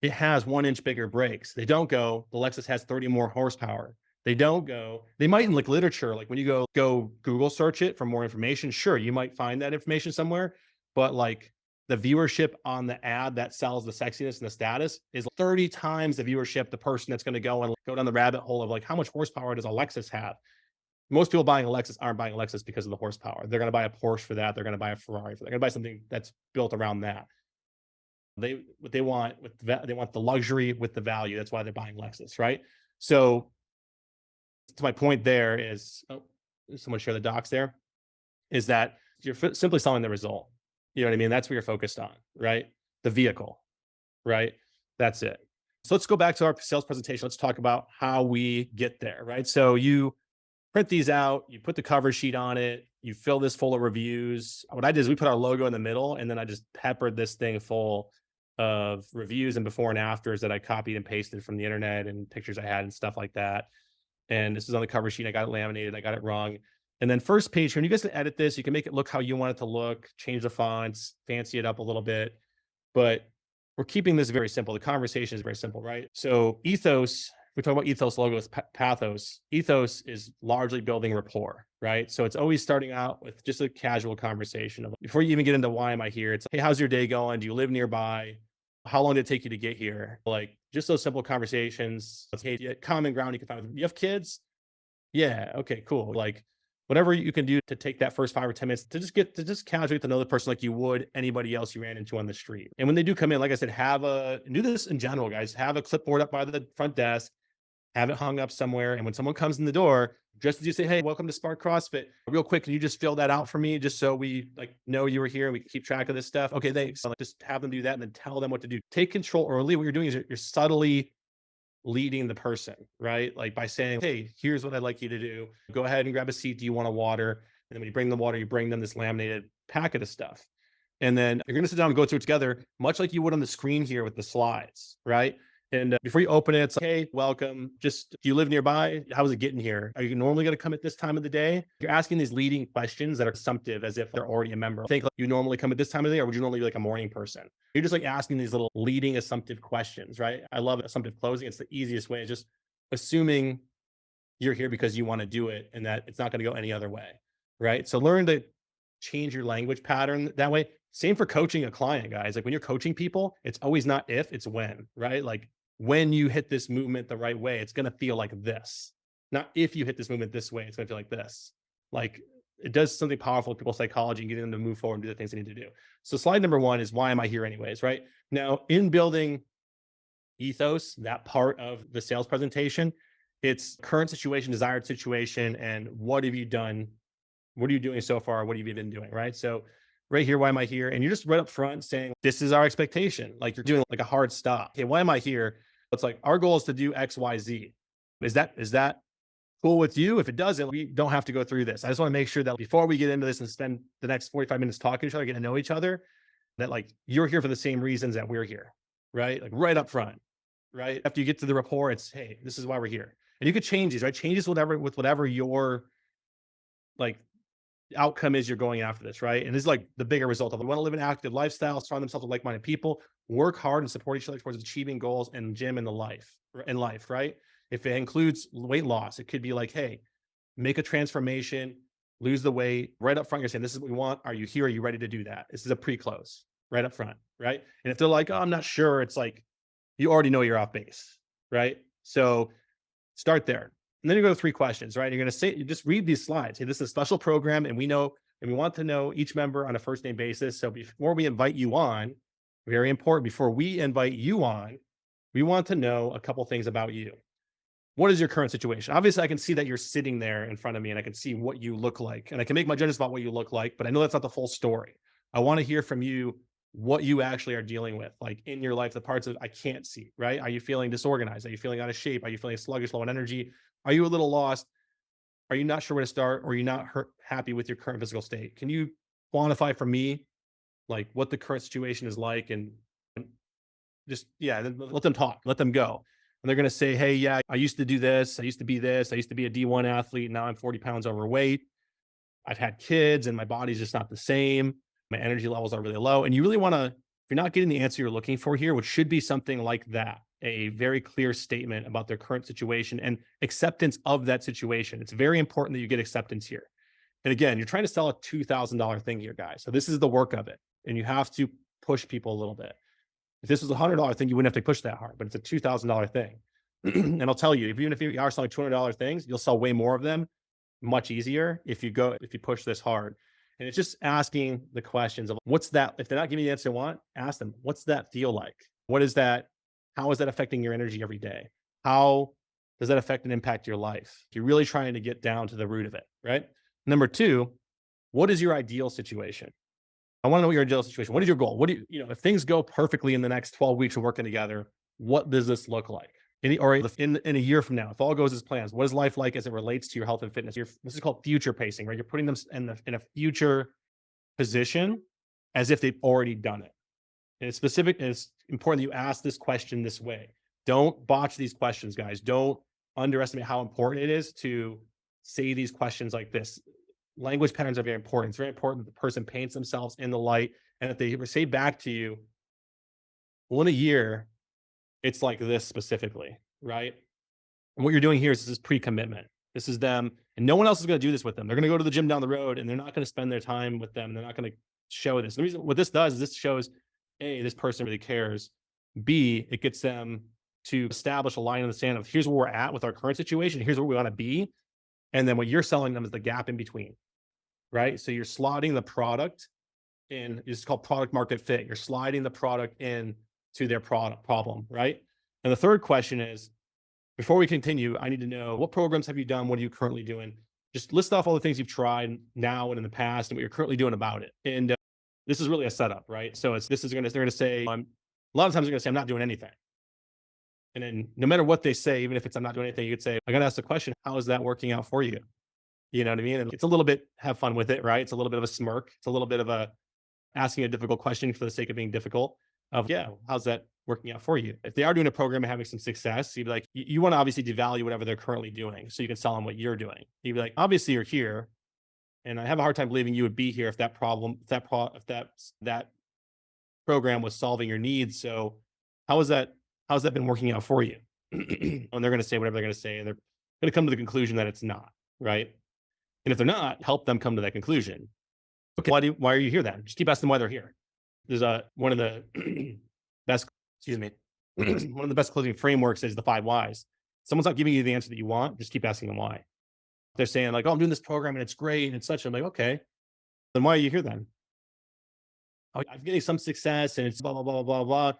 it has 1 inch bigger brakes. They don't go, the Lexus has 30 more horsepower. They don't go, they might in like literature, like when you go Google search it for more information, sure, you might find that information somewhere, but like the viewership on the ad that sells the sexiness and the status is 30 times the viewership, the person that's going to go down the rabbit hole of like, how much horsepower does a Lexus have? Most people buying a Lexus aren't buying a Lexus because of the horsepower. They're going to buy a Porsche for that. They're going to buy a Ferrari for that. They're going to buy something that's built around that. What they want they want the luxury with the value. That's why they're buying Lexus, right? So to my point there is, someone share the docs there, is that you're simply selling the result. You know what I mean? That's what you're focused on, right? The vehicle, right? That's it. So let's go back to our sales presentation. Let's talk about how we get there, right? So you print these out, you put the cover sheet on it, you fill this full of reviews. What I did is we put our logo in the middle, and then I just peppered this thing full of reviews and before and afters that I copied and pasted from the internet and pictures I had and stuff like that. And this is on the cover sheet. I got it laminated. I got it wrong. And then first page here, and you guys can edit this. You can make it look how you want it to look, change the fonts, fancy it up a little bit. But we're keeping this very simple. The conversation is very simple, right? So ethos, we talk about ethos, logos, pathos. Ethos is largely building rapport, right? So it's always starting out with just a casual conversation. Before you even get into why am I here, it's, hey, how's your day going? Do you live nearby? How long did it take you to get here? Like just those simple conversations. Hey, common ground you can find. You have kids? Yeah. Okay, cool. Like whatever you can do to take that first 5 or 10 minutes to just casually get to know the person like you would anybody else you ran into on the street. And when they do come in, like I said, do this in general, guys. Have a clipboard up by the front desk, have it hung up somewhere. And when someone comes in the door, just as you say, hey, welcome to Spark CrossFit, real quick, can you just fill that out for me? Just so we like know you were here and we can keep track of this stuff. Okay, thanks. So just have them do that and then tell them what to do. Take control early. What you're doing is you're subtly leading the person, right? Like by saying, hey, here's what I'd like you to do. Go ahead and grab a seat. Do you want a water? And then when you bring the water, you bring them this laminated packet of stuff. And then you're going to sit down and go through it together, much like you would on the screen here with the slides, right? And before you open it, it's like, hey, welcome. Just, do you live nearby? How's it getting here? Are you normally going to come at this time of the day? You're asking these leading questions that are assumptive as if they're already a member. Think like, you normally come at this time of the day, or would you normally be like a morning person? You're just like asking these little leading assumptive questions, right? I love assumptive closing. It's the easiest way. It's just assuming you're here because you want to do it and that it's not going to go any other way, right? So learn to change your language pattern that way. Same for coaching a client, guys. Like when you're coaching people, it's always not if, it's when, right? Like when you hit this movement the right way, it's going to feel like this. Not if you hit this movement this way, it's going to feel like this. Like it does something powerful with people's psychology and getting them to move forward and do the things they need to do. So slide number 1 is why am I here anyways, right? Now in building ethos, that part of the sales presentation, it's current situation, desired situation, and what have you done? What are you doing so far? What have you been doing, right? So right here, why am I here? And you're just right up front saying, this is our expectation. Like you're doing like a hard stop. Okay, why am I here? It's like, our goal is to do X, Y, Z. Is that cool with you. If it doesn't, we don't have to go through this. I just want to make sure that before we get into this and spend the next 45 minutes talking to each other, getting to know each other, that like you're here for the same reasons that we're here, right? Like right up front, right? After you get to the rapport, it's, hey, this is why we're here. And you could change these, right? Changes with whatever your like outcome is you're going after this, right? And this is like the bigger result of it. We want to live an active lifestyle, surround themselves with like-minded people, work hard and support each other towards achieving goals in gym and in life, right? If it includes weight loss, it could be like, hey, make a transformation, lose the weight right up front. You're saying, this is what we want. Are you here? Are you ready to do that? This is a pre-close right up front, right? And if they're like, oh, I'm not sure, it's like, you already know you're off base, right? So start there. And then you go to 3 questions, right? You're going to say, you just read these slides. Hey, this is a special program and we want to know each member on a first name basis. So before we invite you on, very important, before we invite you on, we want to know a couple things about you. What is your current situation? Obviously, I can see that you're sitting there in front of me and I can see what you look like. And I can make my judgments about what you look like, but I know that's not the full story. I want to hear from you what you actually are dealing with, like in your life, the parts of I can't see, right? Are you feeling disorganized? Are you feeling out of shape? Are you feeling sluggish, low on energy? Are you a little lost? Are you not sure where to start? Or are you not happy with your current physical state? Can you quantify for me, like what the current situation is like and just, yeah, then let them talk, let them go. And they're going to say, hey, yeah, I used to do this. I used to be this. I used to be a D1 athlete. Now I'm 40 pounds overweight. I've had kids and my body's just not the same. My energy levels are really low. And you really want to, if you're not getting the answer you're looking for here, which should be something like that, a very clear statement about their current situation and acceptance of that situation. It's very important that you get acceptance here. And again, you're trying to sell a $2,000 thing here, guys. So this is the work of it. And you have to push people a little bit. If this was a $100 thing, you wouldn't have to push that hard, but it's a $2,000 thing. And I'll tell you, even if you are selling $200 things, you'll sell way more of them much easier if you push this hard. And it's just asking the questions of what's that, if they're not giving you the answer they want, ask them, what's that feel like? What is that? How is that affecting your energy every day? How does that affect and impact your life? You're really trying to get down to the root of it, right? Number 2, what is your ideal situation? I want to know what your ideal situation. What is your goal? What do you if things go perfectly in the next 12 weeks of working together, what does this look like? In a year from now, if all goes as planned, what is life like as it relates to your health and fitness? This is called future pacing, right? You're putting them in a future position as if they've already done it. And it's specific, and it's important that you ask this question this way. Don't botch these questions, guys. Don't underestimate how important it is to say these questions like this. Language patterns are very important. It's very important that the person paints themselves in the light and that they say back to you, well, in a year, it's like this specifically, right? And what you're doing here is this is pre-commitment. This is them, and no one else is going to do this with them. They're going to go to the gym down the road and they're not going to spend their time with them. They're not going to show this. The reason what this does is this shows, A, this person really cares. B, it gets them to establish a line in the sand of here's where we're at with our current situation. Here's where we want to be. And then what you're selling them is the gap in between, right? So you're slotting the product in, it's called product market fit. You're sliding the product in to their product problem, right? And the third question is, before we continue, I need to know what programs have you done? What are you currently doing? Just list off all the things you've tried now and in the past and what you're currently doing about it. And this is really a setup, right? So they're going to say, a lot of times they're going to say, I'm not doing anything. And then no matter what they say, even if it's I'm not doing anything, you could say, I got to ask the question, how is that working out for you? You know what I mean? And it's a little bit, have fun with it, right? It's a little bit of a smirk. It's a little bit of asking a difficult question for the sake of being difficult of, yeah, how's that working out for you? If they are doing a program and having some success, you'd be like, you want to obviously devalue whatever they're currently doing. So you can sell them what you're doing. You'd be like, obviously you're here. And I have a hard time believing you would be here if that program was solving your needs. So how's that been working out for you? And they're going to say whatever they're going to say. And they're going to come to the conclusion that it's not, right? And if they're not, help them come to that conclusion. Okay, why are you here then? Just keep asking them why they're here. There's one of the best, one of the best closing frameworks is the 5 whys. Someone's not giving you the answer that you want, just keep asking them why. They're saying like, oh, I'm doing this program and it's great and it's such. I'm like, okay, then why are you here then? Oh, I'm getting some success and it's blah, blah, blah, blah, blah.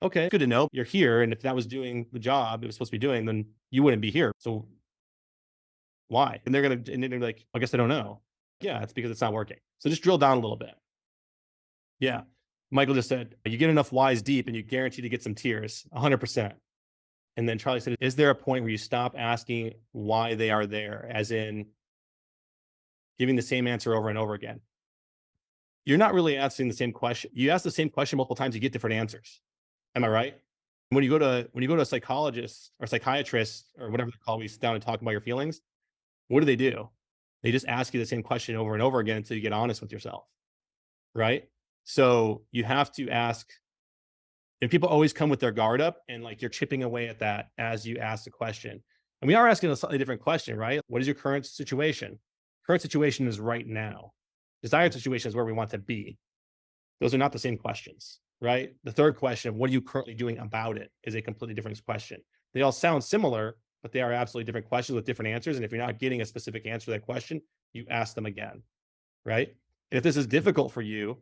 Okay, good to know. You're here. And if that was doing the job it was supposed to be doing, then you wouldn't be here. So why? And they're like, I guess I don't know. Yeah, it's because it's not working. So just drill down a little bit. Yeah. Michael just said, you get enough whys deep and you guarantee to get some tears, 100%. And then Charlie said, is there a point where you stop asking why they are there, as in giving the same answer over and over again? You're not really asking the same question. You ask the same question multiple times, you get different answers. Am I right? When you go to a psychologist or psychiatrist or whatever they're called, we sit down and talk about your feelings. What do? They just ask you the same question over and over again until you get honest with yourself. Right? So you have to ask, and people always come with their guard up, and like you're chipping away at that as you ask the question. And we are asking a slightly different question, right? What is your current situation? Current situation is right now. Desired situation is where we want to be. Those are not the same questions, right? The third question, what are you currently doing about it, is a completely different question. They all sound similar, but they are absolutely different questions with different answers. And if you're not getting a specific answer to that question, you ask them again, right? And if this is difficult for you,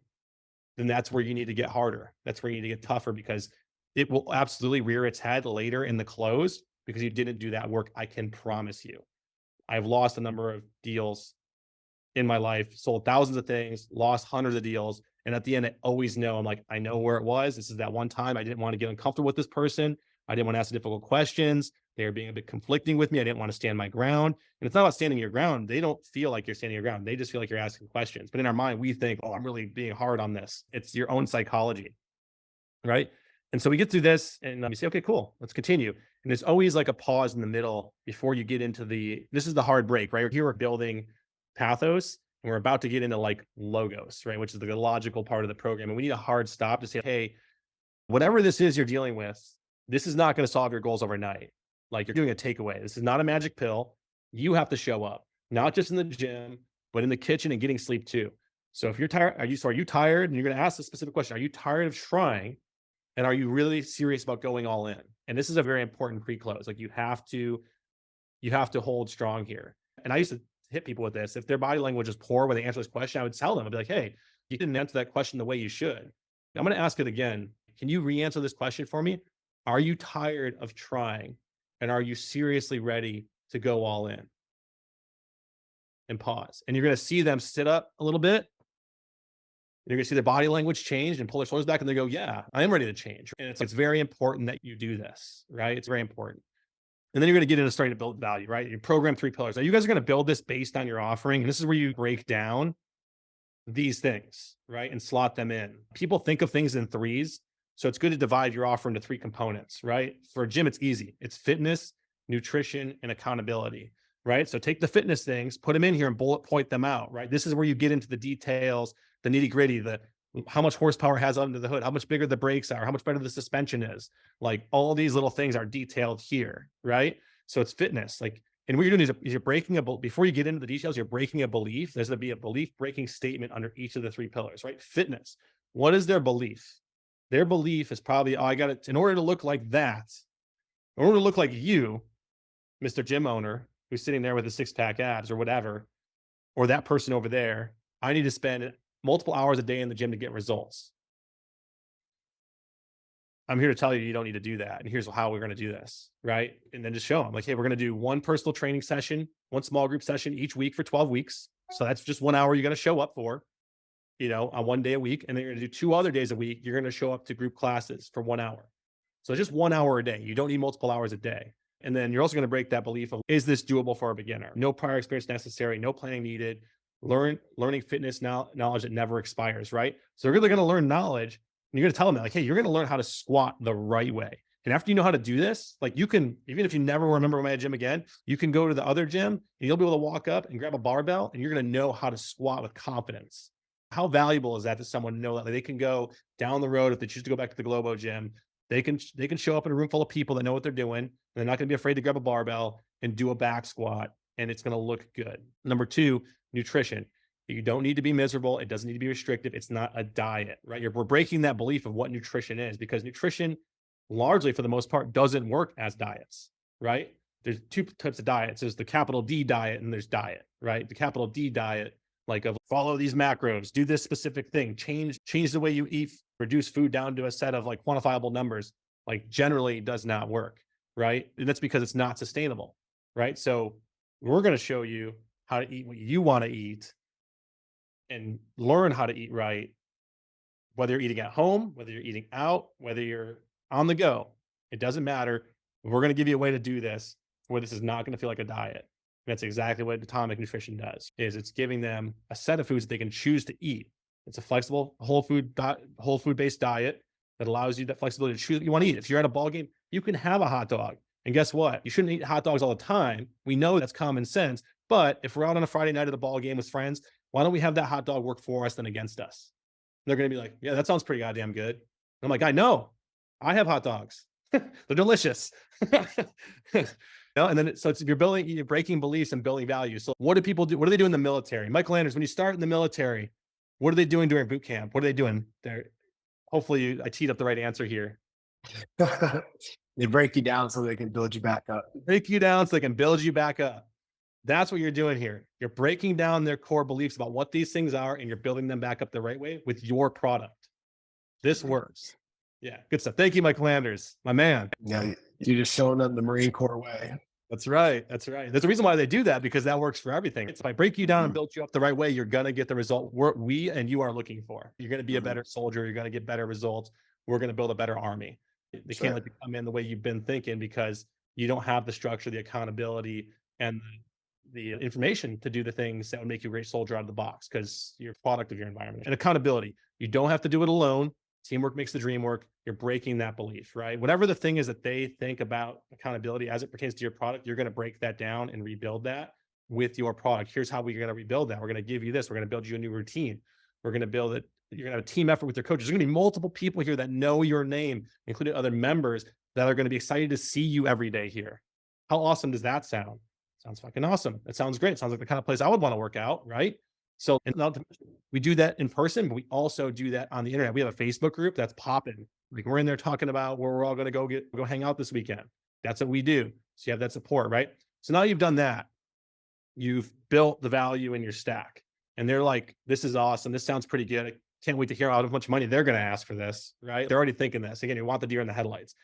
then that's where you need to get harder. That's where you need to get tougher, because it will absolutely rear its head later in the close because you didn't do that work. I can promise you. I've lost a number of deals in my life, sold thousands of things, lost hundreds of deals. And at the end, I always know, I'm like, I know where it was. This is that one time I didn't want to get uncomfortable with this person. I didn't want to ask difficult questions. They were being a bit conflicting with me. I didn't want to stand my ground. And it's not about standing your ground. They don't feel like you're standing your ground. They just feel like you're asking questions. But in our mind, we think, oh, I'm really being hard on this. It's your own psychology, right? And so we get through this and we say, okay, cool, let's continue. And there's always like a pause in the middle before you get into this is the hard break, right? Here we're building pathos, and we're about to get into like logos, right? Which is the logical part of the program. And we need a hard stop to say, hey, whatever this is you're dealing with, this is not going to solve your goals overnight. Like, you're doing a takeaway. This is not a magic pill. You have to show up, not just in the gym, but in the kitchen and getting sleep too. So if you're tired, are you tired? And you're going to ask a specific question. Are you tired of trying? And are you really serious about going all in? And this is a very important pre-close. Like, you have to hold strong here. And I used to hit people with this. If their body language is poor when they answer this question, I would tell them, I'd be like, hey, you didn't answer that question the way you should. I'm going to ask it again. Can you re-answer this question for me? Are you tired of trying? And are you seriously ready to go all in? And pause. And you're going to see them sit up a little bit. You're going to see their body language change and pull their shoulders back, and they go, yeah, I am ready to change. And it's very important that you do this, right? It's very important. And then you're going to get into starting to build value, right? You program 3 pillars. Now, you guys are going to build this based on your offering. And this is where you break down these things, right? And slot them in. People think of things in 3s. So it's good to divide your offer into 3 components, right? For a gym, it's easy. It's fitness, nutrition, and accountability, right? So take the fitness things, put them in here and bullet point them out, right? This is where you get into the details, the nitty gritty, how much horsepower has under the hood, how much bigger the brakes are, how much better the suspension is. Like, all these little things are detailed here, right? So it's fitness. Like, and what you're doing is you're breaking before you get into the details, you're breaking a belief. There's going to be a belief breaking statement under each of the 3 pillars, right? Fitness. What is their belief? Their belief is probably, oh, I got it. In order to look like that, in order to look like you, Mr. Gym owner, who's sitting there with a 6-pack abs or whatever, or that person over there, I need to spend multiple hours a day in the gym to get results. I'm here to tell you, you don't need to do that. And here's how we're going to do this, right? And then just show them, like, hey, we're going to do 1 personal training session, 1 small group session each week for 12 weeks. So that's just 1 hour you're going to show up for, on 1 day a week. And then you're going to do 2 other days a week. You're going to show up to group classes for 1 hour. So it's just 1 hour a day. You don't need multiple hours a day. And then you're also going to break that belief of, is this doable for a beginner? No prior experience necessary, no planning needed. Learning fitness knowledge that never expires, right? So they're really going to learn knowledge, and you're going to tell them that, like, hey, you're going to learn how to squat the right way. And after you know how to do this, like, you can, even if you never remember my gym again, you can go to the other gym and you'll be able to walk up and grab a barbell, and you're going to know how to squat with confidence. How valuable is that to someone to know that they can go down the road if they choose to go back to the Globo gym? They can show up in a room full of people that know what they're doing. And they're not going to be afraid to grab a barbell and do a back squat, and it's going to look good. Number 2, nutrition. You don't need to be miserable. It doesn't need to be restrictive. It's not a diet, right? We're breaking that belief of what nutrition is, because nutrition, largely for the most part, doesn't work as diets, right? There's 2 types of diets. There's the capital D diet and there's diet, right? The capital D diet, like, of follow these macros, do this specific thing, change the way you eat, reduce food down to a set of like quantifiable numbers, like, generally does not work, right? And that's because it's not sustainable, right? So we're going to show you how to eat what you want to eat and learn how to eat right, whether you're eating at home, whether you're eating out, whether you're on the go. It doesn't matter. We're going to give you a way to do this where this is not going to feel like a diet. And that's exactly what Atomic Nutrition does, is it's giving them a set of foods that they can choose to eat. It's a flexible whole food based diet that allows you that flexibility to choose what you want to eat. If you're at a ball game, you can have a hot dog. And guess what? You shouldn't eat hot dogs all the time. We know that's common sense. But if we're out on a Friday night at a ball game with friends, why don't we have that hot dog work for us than against us? They're going to be like, yeah, that sounds pretty goddamn good. I'm like, I know. I have hot dogs. They're delicious. And then so you're breaking beliefs and building values. So what do people do? What do they do in the military? Michael Anders, when you start in the military, what are they doing during boot camp? What are they doing there? Hopefully I teed up the right answer here. They break you down so they can build you back up. Break you down so they can build you back up. That's what you're doing here. You're breaking down their core beliefs about what these things are, and you're building them back up the right way with your product. This works. Yeah, good stuff. Thank you, Michael Anders, my man. Yeah, you're just showing them the Marine Corps way. That's right. That's right. There's a reason why they do that, because that works for everything. It's if I break you down and build you up the right way, you're going to get the result we and you are looking for. You're going to be a better soldier. You're going to get better results. We're going to build a better army. They can't let you come in the way you've been thinking, because you don't have the structure, the accountability, and the information to do the things that would make you a great soldier out of the box, because you're a product of your environment. And accountability. You don't have to do it alone. Teamwork makes the dream work. You're breaking that belief, right? Whatever the thing is that they think about accountability as it pertains to your product, you're going to break that down and rebuild that with your product. Here's how we're going to rebuild that. We're going to give you this. We're going to build you a new routine. We're going to build it. You're going to have a team effort with your coaches. There's going to be multiple people here that know your name, including other members that are going to be excited to see you every day here. How awesome does that sound? Sounds fucking awesome. It sounds great. It sounds like the kind of place I would want to work out, right? So we do that in person, but we also do that on the internet. We have a Facebook group that's popping. Like we're in there talking about where we're all going to go hang out this weekend. That's what we do. So you have that support, right? So now you've done that. You've built the value in your stack, and they're like, this is awesome. This sounds pretty good. I can't wait to hear how much money they're going to ask for this, right? They're already thinking this. Again, you want the deer in the headlights.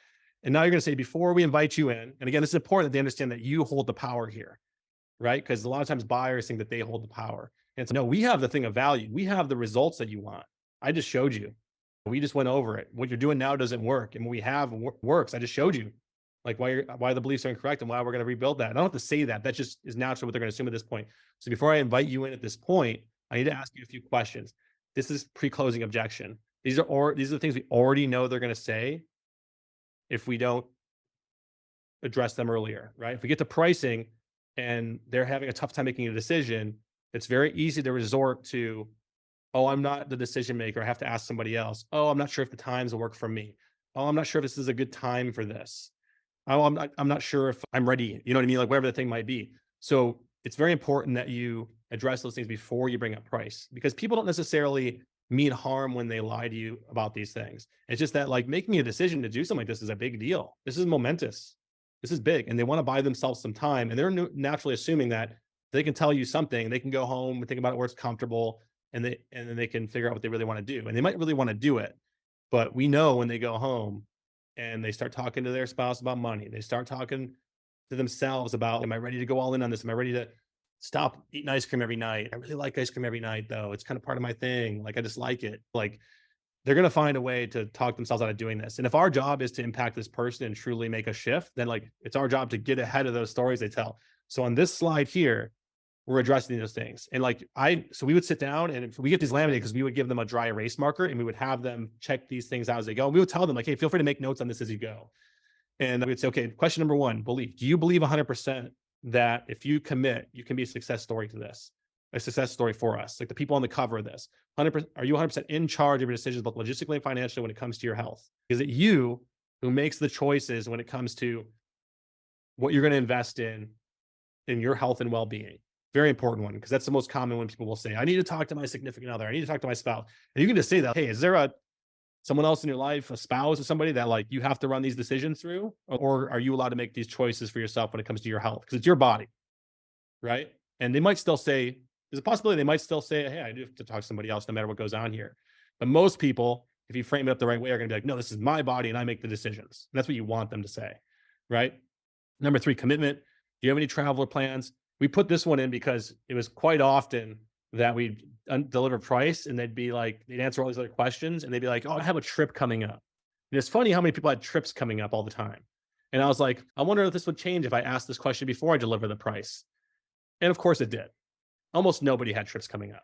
And now you're going to say, before we invite you in, and again, this is important that they understand that you hold the power here, right? Because a lot of times buyers think that they hold the power. And so, no, we have the thing of value. We have the results that you want. I just showed you. We just went over it. What you're doing now doesn't work. And what we have works. I just showed you like why the beliefs are incorrect and why we're going to rebuild that. I don't have to say that. That just is naturally what they're going to assume at this point. So before I invite you in at this point, I need to ask you a few questions. This is pre-closing objection. These are the things we already know they're going to say if we don't address them earlier, right? If we get to pricing and they're having a tough time making a decision, it's very easy to resort to, oh, I'm not the decision maker. I have to ask somebody else. Oh, I'm not sure if the times will work for me. Oh, I'm not sure if this is a good time for this. Oh, I'm not sure if I'm ready. You know what I mean? Like whatever the thing might be. So it's very important that you address those things before you bring up price, because people don't necessarily mean harm when they lie to you about these things. It's just that like making a decision to do something like this is a big deal. This is momentous. This is big. And they want to buy themselves some time. And they're naturally assuming that they can tell you something, they can go home and think about it where it's comfortable, and then they can figure out what they really want to do. And they might really want to do it, but we know when they go home and they start talking to their spouse about money, they start talking to themselves about, am I ready to go all in on this? Am I ready to stop eating ice cream every night? I really like ice cream every night though. It's kind of part of my thing. Like I just like it. Like they're going to find a way to talk themselves out of doing this. And if our job is to impact this person and truly make a shift, then like it's our job to get ahead of those stories they tell. So on this slide here, we're addressing those things. And like so we would sit down, and if we get these laminated, because we would give them a dry erase marker and we would have them check these things out as they go. And we would tell them like, hey, feel free to make notes on this as you go. And we'd say, okay, question number one, belief. Do you believe 100% that if you commit, you can be a success story to this, a success story for us? Like the people on the cover of this, 100%, are you 100% in charge of your decisions, both logistically and financially, when it comes to your health? Is it you who makes the choices when it comes to what you're going to invest in your health and well-being? Very important one, because that's the most common one. People will say, I need to talk to my significant other. I need to talk to my spouse. And you can just say that, hey, is there someone else in your life, a spouse or somebody that like you have to run these decisions through? Or are you allowed to make these choices for yourself when it comes to your health? Because it's your body, right? And they might still say, there's a possibility they might still say, hey, I do have to talk to somebody else no matter what goes on here. But most people, if you frame it up the right way, are going to be like, no, this is my body and I make the decisions. And that's what you want them to say, right? Number 3, commitment. Do you have any travel plans? We put this one in because it was quite often that we'd deliver price and they'd answer all these other questions and they'd be like, oh, I have a trip coming up. And it's funny how many people had trips coming up all the time. And I was like, I wonder if this would change if I asked this question before I deliver the price. And of course it did. Almost nobody had trips coming up,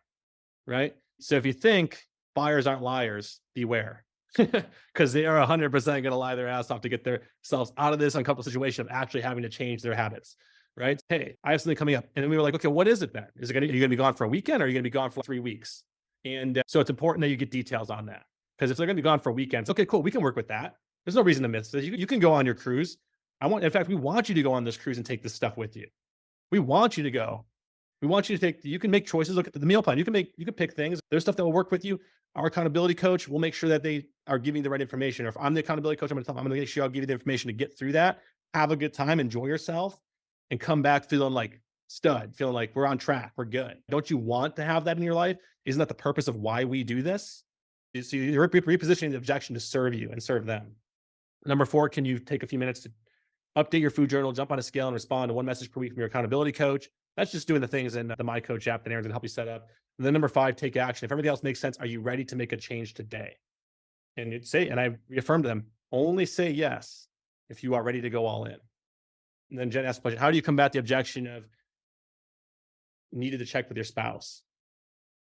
right? So if you think buyers aren't liars, beware. Because they are 100% going to lie their ass off to get themselves out of this uncomfortable situation of actually having to change their habits, right? Hey, I have something coming up. And then we were like, okay, what is it then? Are you going to be gone for a weekend or are you going to be gone for 3 weeks? And so it's important that you get details on that. Because if they're going to be gone for weekends, okay, cool, we can work with that. There's no reason to miss this. You can go on your cruise. In fact, we want you to go on this cruise and take this stuff with you. We want you to go. We want you to you can make choices. Look at the meal plan. You can pick things. There's stuff that will work with you. Our accountability coach will make sure that they are giving you the right information. Or if I'm the accountability coach, I'm going to make sure I'll give you the information to get through that. Have a good time, enjoy yourself, and come back feeling like stud, feeling like we're on track, we're good. Don't you want to have that in your life? Isn't that the purpose of why we do this? So you're repositioning the objection to serve you and serve them. Number 4, can you take a few minutes to update your food journal, jump on a scale and respond to 1 message per week from your accountability coach? That's just doing the things in the My Coach app that Aaron's gonna help you set up. And then number 5, take action. If everything else makes sense, are you ready to make a change today? And you'd say, and I reaffirmed to them, only say yes if you are ready to go all in. And then Jen asked the question, how do you combat the objection of needed to check with your spouse?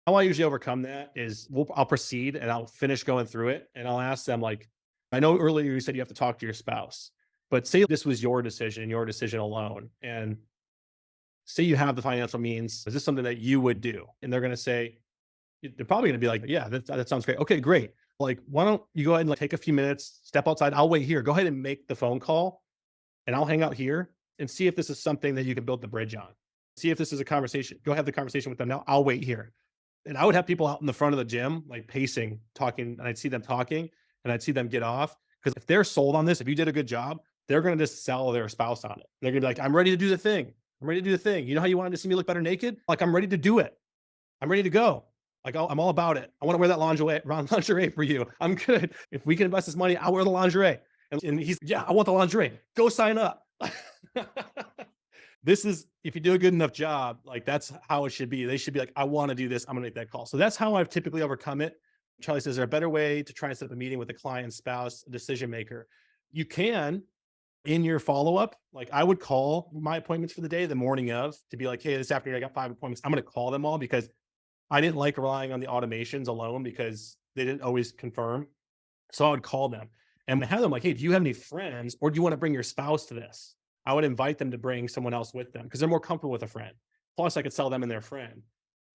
How I usually overcome that is I'll proceed and I'll finish going through it. And I'll ask them, like, I know earlier you said you have to talk to your spouse, but say this was your decision alone. And say you have the financial means. Is this something that you would do? And they're going to say, they're probably going to be like, yeah, that sounds great. Okay, great. Like, why don't you go ahead and take a few minutes, step outside. I'll wait here. Go ahead and make the phone call and I'll hang out here and see if this is something that you can build the bridge on. See if this is a conversation. Go have the conversation with them now. I'll wait here. And I would have people out in the front of the gym, like pacing, talking, and I'd see them talking and I'd see them get off. Because if they're sold on this, if you did a good job, they're going to just sell their spouse on it. They're going to be like, I'm ready to do the thing. I'm ready to do the thing. You know how you wanted to see me look better naked? Like, I'm ready to do it. I'm ready to go. Like, I'm all about it. I want to wear that lingerie for you. I'm good. If we can invest this money, I'll wear the lingerie. And he's, yeah, I want the lingerie. Go sign up. This is, if you do a good enough job, like, that's how it should be. They should be like, I want to do this. I'm going to make that call. So that's how I've typically overcome it. Charlie says, is there a better way to try and set up a meeting with the client, spouse, decision maker? You can, in your follow-up, like, I would call my appointments for the day the morning of to be like, hey, this afternoon I got 5 appointments. I'm going to call them all because I didn't like relying on the automations alone because they didn't always confirm. So I would call them and have them like, hey, do you have any friends or do you want to bring your spouse to this? I would invite them to bring someone else with them because they're more comfortable with a friend. Plus I could sell them and their friend.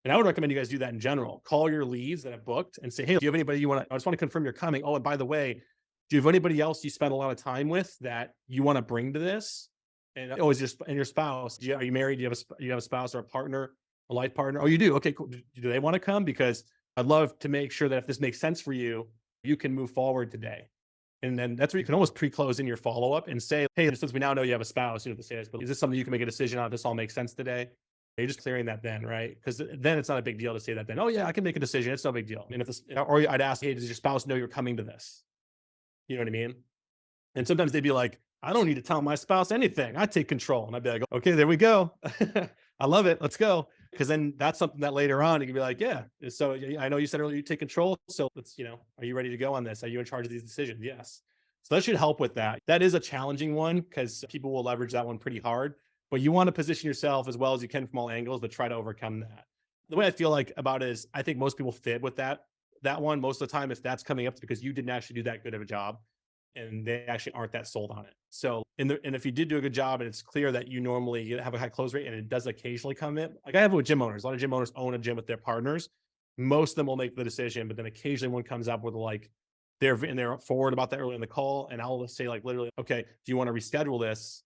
And I would recommend you guys do that in general. Call your leads that have booked and say, hey, do you have anybody I just want to confirm you're coming. Oh, and by the way, do you have anybody else you spend a lot of time with that you want to bring to this? And is your spouse, are you married? Do you have a spouse or a partner, a life partner? Oh, you do? Okay, cool. Do they want to come? Because I'd love to make sure that if this makes sense for you, you can move forward today. And then that's where you can almost pre-close in your follow-up and say, hey, since we now know you have a spouse, you know, to say this, but is this something you can make a decision on? This all makes sense today? You're just clearing that then, right? Because then it's not a big deal to say that then. Oh yeah, I can make a decision. It's no big deal. And or I'd ask, hey, does your spouse know you're coming to this? You know what I mean? And sometimes they'd be like, I don't need to tell my spouse anything. I take control. And I'd be like, okay, there we go. I love it. Let's go. Because then that's something that later on you can be like, yeah. So I know you said earlier you take control. So let's, are you ready to go on this? Are you in charge of these decisions? Yes. So that should help with that. That is a challenging one because people will leverage that one pretty hard. But you want to position yourself as well as you can from all angles to try to overcome that. The way I feel like about it is I think most people fib with that one most of the time. If that's coming up, it's because you didn't actually do that good of a job and they actually aren't that sold on it. So, and if you did do a good job and it's clear that you normally have a high close rate and it does occasionally come in, like I have it with gym owners. A lot of gym owners own a gym with their partners. Most of them will make the decision, but then occasionally one comes up with like, they're forward about that early in the call. And I'll say like literally, okay, do you want to reschedule this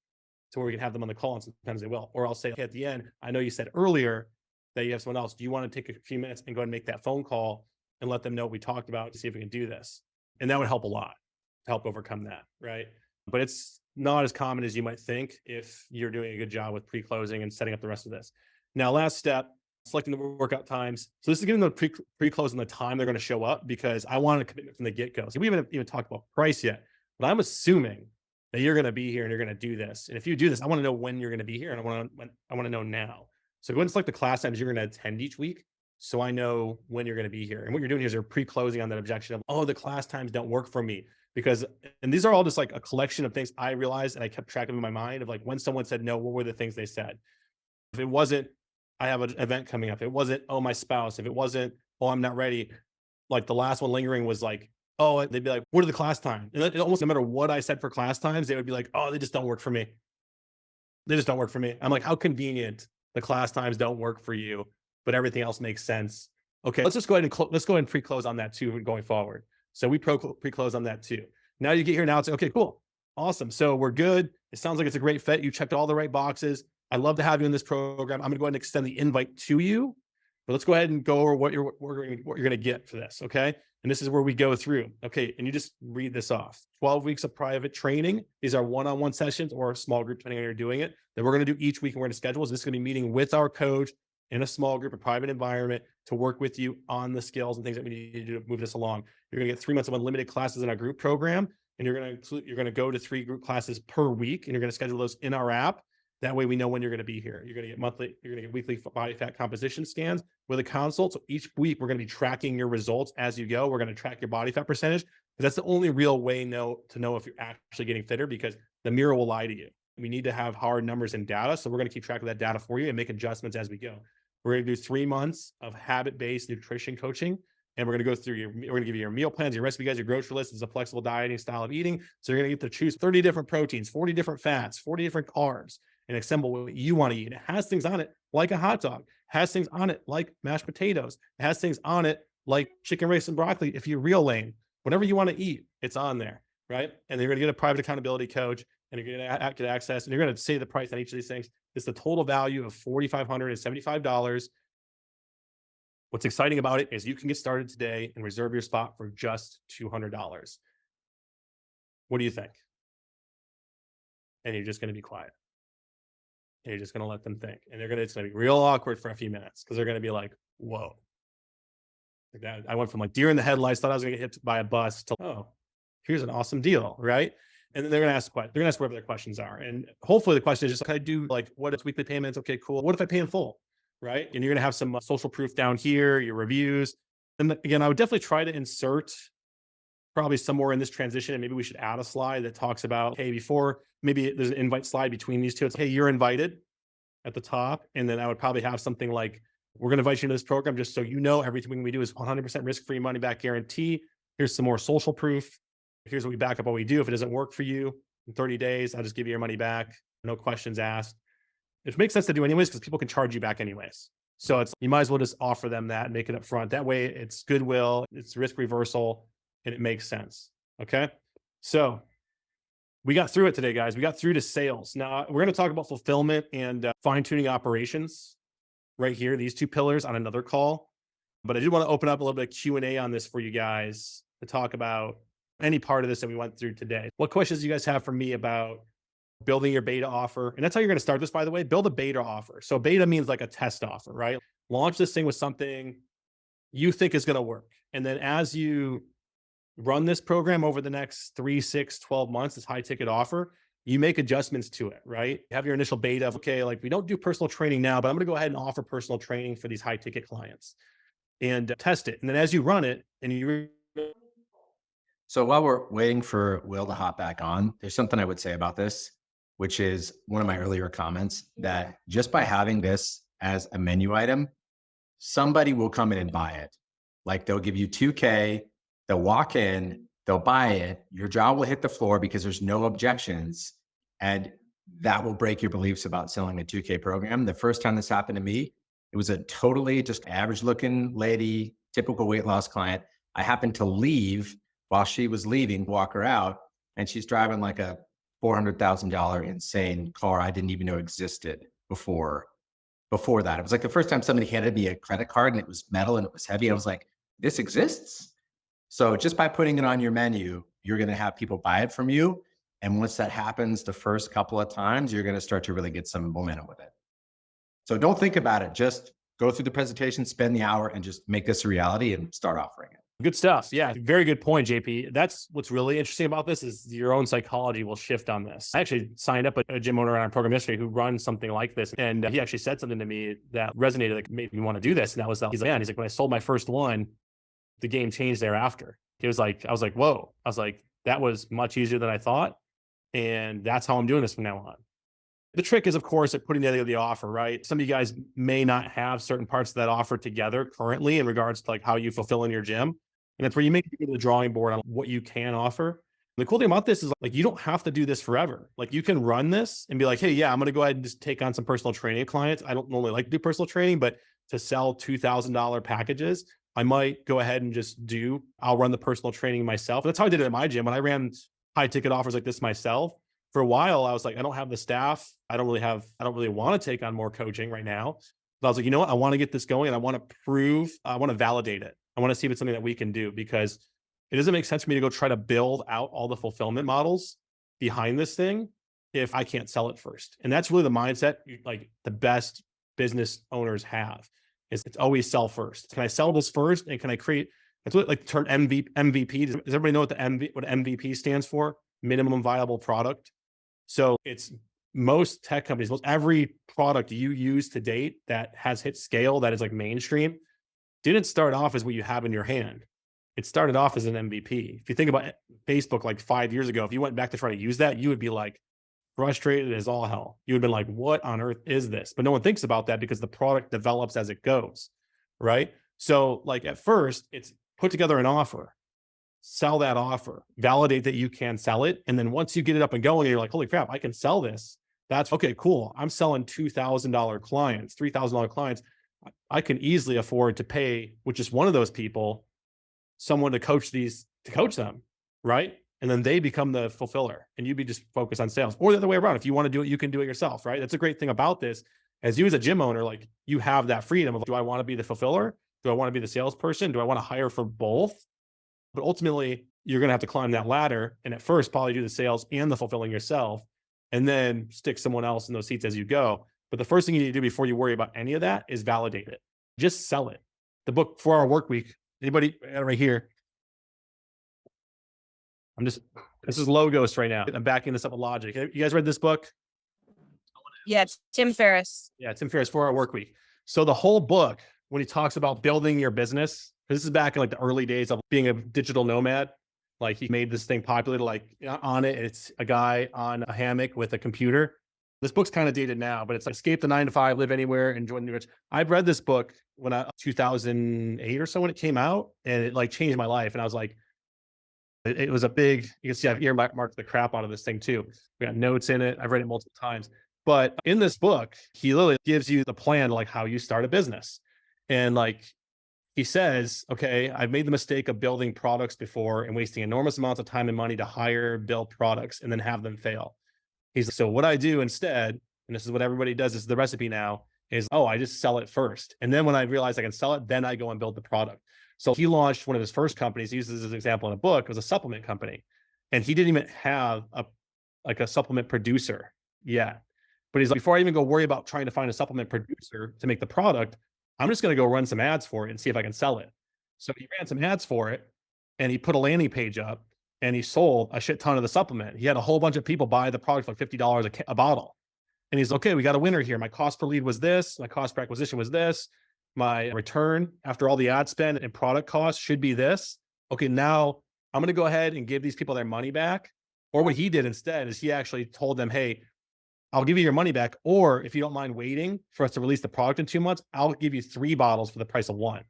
to where we can have them on the call? And sometimes they will. Or I'll say, okay, at the end, I know you said earlier that you have someone else. Do you want to take a few minutes and go ahead and make that phone call and let them know what we talked about to see if we can do this? And that would help a lot to help overcome that, right? But it's not as common as you might think if you're doing a good job with pre-closing and setting up the rest of this. Now, last step, selecting the workout times. So this is getting the pre-close and the time they're going to show up because I want a commitment from the get-go. So we haven't even talked about price yet, but I'm assuming that you're going to be here and you're going to do this. And if you do this, I want to know when you're going to be here and I want to know now. So go ahead and select the class times you're going to attend each week. So I know when you're going to be here. And what you're doing here is you're pre-closing on that objection of, oh, the class times don't work for me. because, and these are all just like a collection of things I realized and I kept track of in my mind of like when someone said no, what were the things they said? If it wasn't, I have an event coming up. If it wasn't, oh, my spouse. If it wasn't, oh, I'm not ready. Like the last one lingering was like, oh, they'd be like, what are the class times? And it almost no matter what I said for class times, they would be like, oh, they just don't work for me. They just don't work for me. I'm like, how convenient the class times don't work for you, but everything else makes sense. Okay, let's just go ahead and let's go ahead and pre-close on that too going forward. So we pre-close on that too. Now you get here, now it's okay, cool. Awesome. So we're good. It sounds like it's a great fit. You checked all the right boxes. I'd love to have you in this program. I'm gonna go ahead and extend the invite to you, but let's go ahead and go over what you're gonna get for this, okay? And this is where we go through. Okay, and you just read this off. 12 weeks of private training. These are one-on-one sessions or a small group, depending on how you're doing it, that we're gonna do each week and we're gonna schedule. This is gonna be meeting with our coach in a small group, a private environment to work with you on the skills and things that we need to do to move this along. You're gonna get 3 months of unlimited classes in our group program, and you're gonna go to 3 group classes per week, and you're gonna schedule those in our app. That way we know when you're gonna be here. You're gonna get weekly body fat composition scans with a consult. So each week we're gonna be tracking your results as you go. We're gonna track your body fat percentage, because that's the only real way to know if you're actually getting fitter, because the mirror will lie to you. We need to have hard numbers and data. So we're gonna keep track of that data for you and make adjustments as we go. We're gonna do 3 months of habit-based nutrition coaching. And we're going to go through we're going to give you your meal plans, your recipe guides, your grocery list. It's a flexible dieting style of eating. So you're going to get to choose 30 different proteins, 40 different fats, 40 different carbs, and assemble what you want to eat. It has things on it like a hot dog, has things on it like mashed potatoes, it has things on it like chicken, rice, and broccoli. If you're real lame, whatever you want to eat, it's on there, right? And you're going to get a private accountability coach, and you're going to get access, and you're going to say the price on each of these things. It's the total value of $4,575. What's exciting about it is you can get started today and reserve your spot for just $200. What do you think? And you're just going to be quiet. And you're just going to let them think. And it's going to be real awkward for a few minutes, because they're going to be like, whoa. Like that. I went from like deer in the headlights, thought I was going to get hit by a bus, to, oh, here's an awesome deal, right? And then they're going to ask whatever their questions are. And hopefully the question is just, can I do like, what is weekly payments? Okay, cool. What if I pay in full? Right? And you're going to have some social proof down here, your reviews. And again, I would definitely try to insert probably somewhere in this transition, and maybe we should add a slide that talks about, hey, before, maybe there's an invite slide between these two. It's, hey, you're invited at the top. And then I would probably have something like, we're going to invite you into this program just so you know everything we do is 100% risk-free money back guarantee. Here's some more social proof. Here's what we back up what we do. If it doesn't work for you in 30 days, I'll just give you your money back. No questions asked. It makes sense to do anyways, because people can charge you back anyways. So you might as well just offer them that and make it up front. That way it's goodwill, it's risk reversal, and it makes sense. Okay. So we got through it today, guys. We got through to sales. Now we're going to talk about fulfillment and fine-tuning operations right here, these 2 pillars, on another call. But I did want to open up a little bit of Q&A on this for you guys to talk about any part of this that we went through today. What questions do you guys have for me about building your beta offer? And that's how you're going to start this, by the way. Build a beta offer. So beta means like a test offer, right? Launch this thing with something you think is going to work. And then as you run this program over the next 3, 6, 12 months, this high ticket offer, you make adjustments to it, right? You have your initial beta of, okay, like we don't do personal training now, but I'm going to go ahead and offer personal training for these high ticket clients and test it. And then as you run it and So while we're waiting for Will to hop back on, there's something I would say about this, which is one of my earlier comments, that just by having this as a menu item, somebody will come in and buy it. Like they'll give you $2K, they'll walk in, they'll buy it, your jaw will hit the floor because there's no objections. And that will break your beliefs about selling a $2K program. The first time this happened to me, it was a totally just average looking lady, typical weight loss client. I happened to leave while she was leaving, walk her out, and she's driving like a $400,000 insane car I didn't even know existed before that. It was like the first time somebody handed me a credit card and it was metal and it was heavy. I was like, this exists? So just by putting it on your menu, you're going to have people buy it from you. And once that happens the first couple of times, you're going to start to really get some momentum with it. So don't think about it. Just go through the presentation, spend the hour, and just make this a reality and start offering it. Good stuff. Yeah, very good point, JP. That's what's really interesting about this is your own psychology will shift on this. I actually signed up a gym owner on our program yesterday who runs something like this. And he actually said something to me that resonated, like made me want to do this. And that was, he's like, man, he's like, when I sold my first one, the game changed thereafter. He was like, I was like, whoa. I was like, that was much easier than I thought. And that's how I'm doing this from now on. The trick is, of course, at putting together the offer, right? Some of you guys may not have certain parts of that offer together currently in regards to like how you fulfill in your gym. And that's where you make it to the drawing board on what you can offer. The cool thing about this is like, you don't have to do this forever. Like you can run this and be like, hey, yeah, I'm going to go ahead and just take on some personal training clients. I don't normally like to do personal training, but to sell $2,000 packages, I might go ahead and just I'll run the personal training myself. That's how I did it at my gym. When I ran high ticket offers like this myself, for a while, I was like, I don't have the staff. I don't really want to take on more coaching right now. But I was like, you know what? I want to get this going and I want to validate it. I want to see if it's something that we can do, because it doesn't make sense for me to go try to build out all the fulfillment models behind this thing if I can't sell it first. And that's really the mindset like the best business owners have, is it's always sell first. Can I sell this first? And can I create, that's what like the term MVP. Does everybody know what what MVP stands for? Minimum viable product. So it's most tech companies, most every product you use to date that has hit scale, that is like mainstream, didn't start off as what you have in your hand. It started off as an MVP. If you think about Facebook like 5 years ago, if you went back to try to use that, you would be like frustrated as all hell. You would have been like, what on earth is this? But no one thinks about that because the product develops as it goes, right? So like at first, it's put together an offer, sell that offer, validate that you can sell it. And then once you get it up and going, you're like, holy crap, I can sell this. That's okay, cool. I'm selling $2,000 clients, $3,000 clients. I can easily afford to pay with just one of those people, someone to coach them, right? And then they become the fulfiller and you be just focused on sales, or the other way around. If you want to do it, you can do it yourself, right? That's a great thing about this. As you as a gym owner, like you have that freedom of, do I want to be the fulfiller? Do I want to be the salesperson? Do I want to hire for both? But ultimately, you're going to have to climb that ladder. And at first, probably do the sales and the fulfilling yourself, and then stick someone else in those seats as you go. But the first thing you need to do before you worry about any of that is validate it. Just sell it. The book 4 Hour Work Week. Anybody right here? This is logos right now. I'm backing this up with logic. You guys read this book? Yeah, Tim Ferriss. Yeah, Tim Ferriss, 4 Hour Work Week. So the whole book, when he talks about building your business, this is back in like the early days of being a digital nomad. Like he made this thing popular, like on it, it's a guy on a hammock with a computer. This book's kind of dated now, but it's like escape the 9-to-5, live anywhere, enjoy the rich. I've read this book when 2008 or so when it came out, and it like changed my life. And I was like, it was a big, you can see I've earmarked the crap out of this thing too. We got notes in it. I've read it multiple times. But in this book, he literally gives you the plan, like how you start a business. And like, he says, okay, I've made the mistake of building products before and wasting enormous amounts of time and money to hire, build products, and then have them fail. He's like, so what I do instead, and this is what everybody does, this is the recipe now, is, I just sell it first. And then when I realize I can sell it, then I go and build the product. So he launched one of his first companies, he uses this as an example in a book, it was a supplement company. And he didn't even have a supplement producer yet. But he's like, before I even go worry about trying to find a supplement producer to make the product, I'm just going to go run some ads for it and see if I can sell it. So he ran some ads for it and he put a landing page up and he sold a shit ton of the supplement. He had a whole bunch of people buy the product for like $50 a bottle. And he's okay, we got a winner here. My cost per lead was this. My cost per acquisition was this. My return after all the ad spend and product costs should be this. Okay, now I'm going to go ahead and give these people their money back. Or what he did instead is he actually told them, hey, I'll give you your money back. Or if you don't mind waiting for us to release the product in 2 months, I'll give you 3 bottles for the price of 1.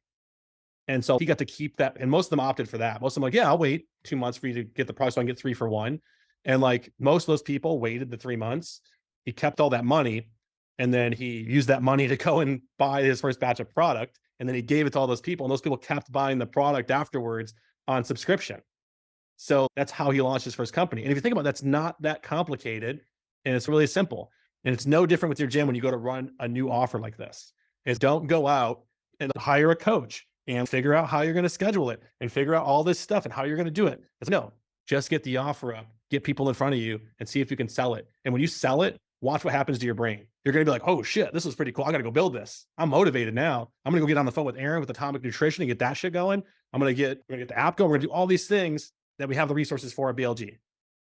And so he got to keep that. And most of them opted for that. Most of them like, yeah, I'll wait 2 months for you to get the product so I can get 3 for 1. And like most of those people waited the 3 months. He kept all that money. And then he used that money to go and buy his first batch of product. And then he gave it to all those people. And those people kept buying the product afterwards on subscription. So that's how he launched his first company. And if you think about it, that's not that complicated. And it's really simple. And it's no different with your gym when you go to run a new offer like this. Is don't go out and hire a coach and figure out how you're going to schedule it and figure out all this stuff and how you're going to do it. It's no, just get the offer up, get people in front of you and see if you can sell it. And when you sell it, watch what happens to your brain. You're going to be like, oh shit, this was pretty cool. I got to go build this. I'm motivated now. I'm going to go get on the phone with Aaron with Atomic Nutrition and get that shit going. We're going to get the app going. We're going to do all these things that we have the resources for at BLG,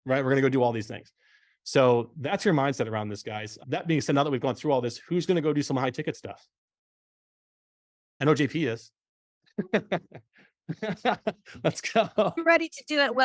right? We're going to go do all these things. So that's your mindset around this, guys. That being said, now that we've gone through all this, who's going to go do some high ticket stuff? I know JP is. Let's go. I'm ready to do it well.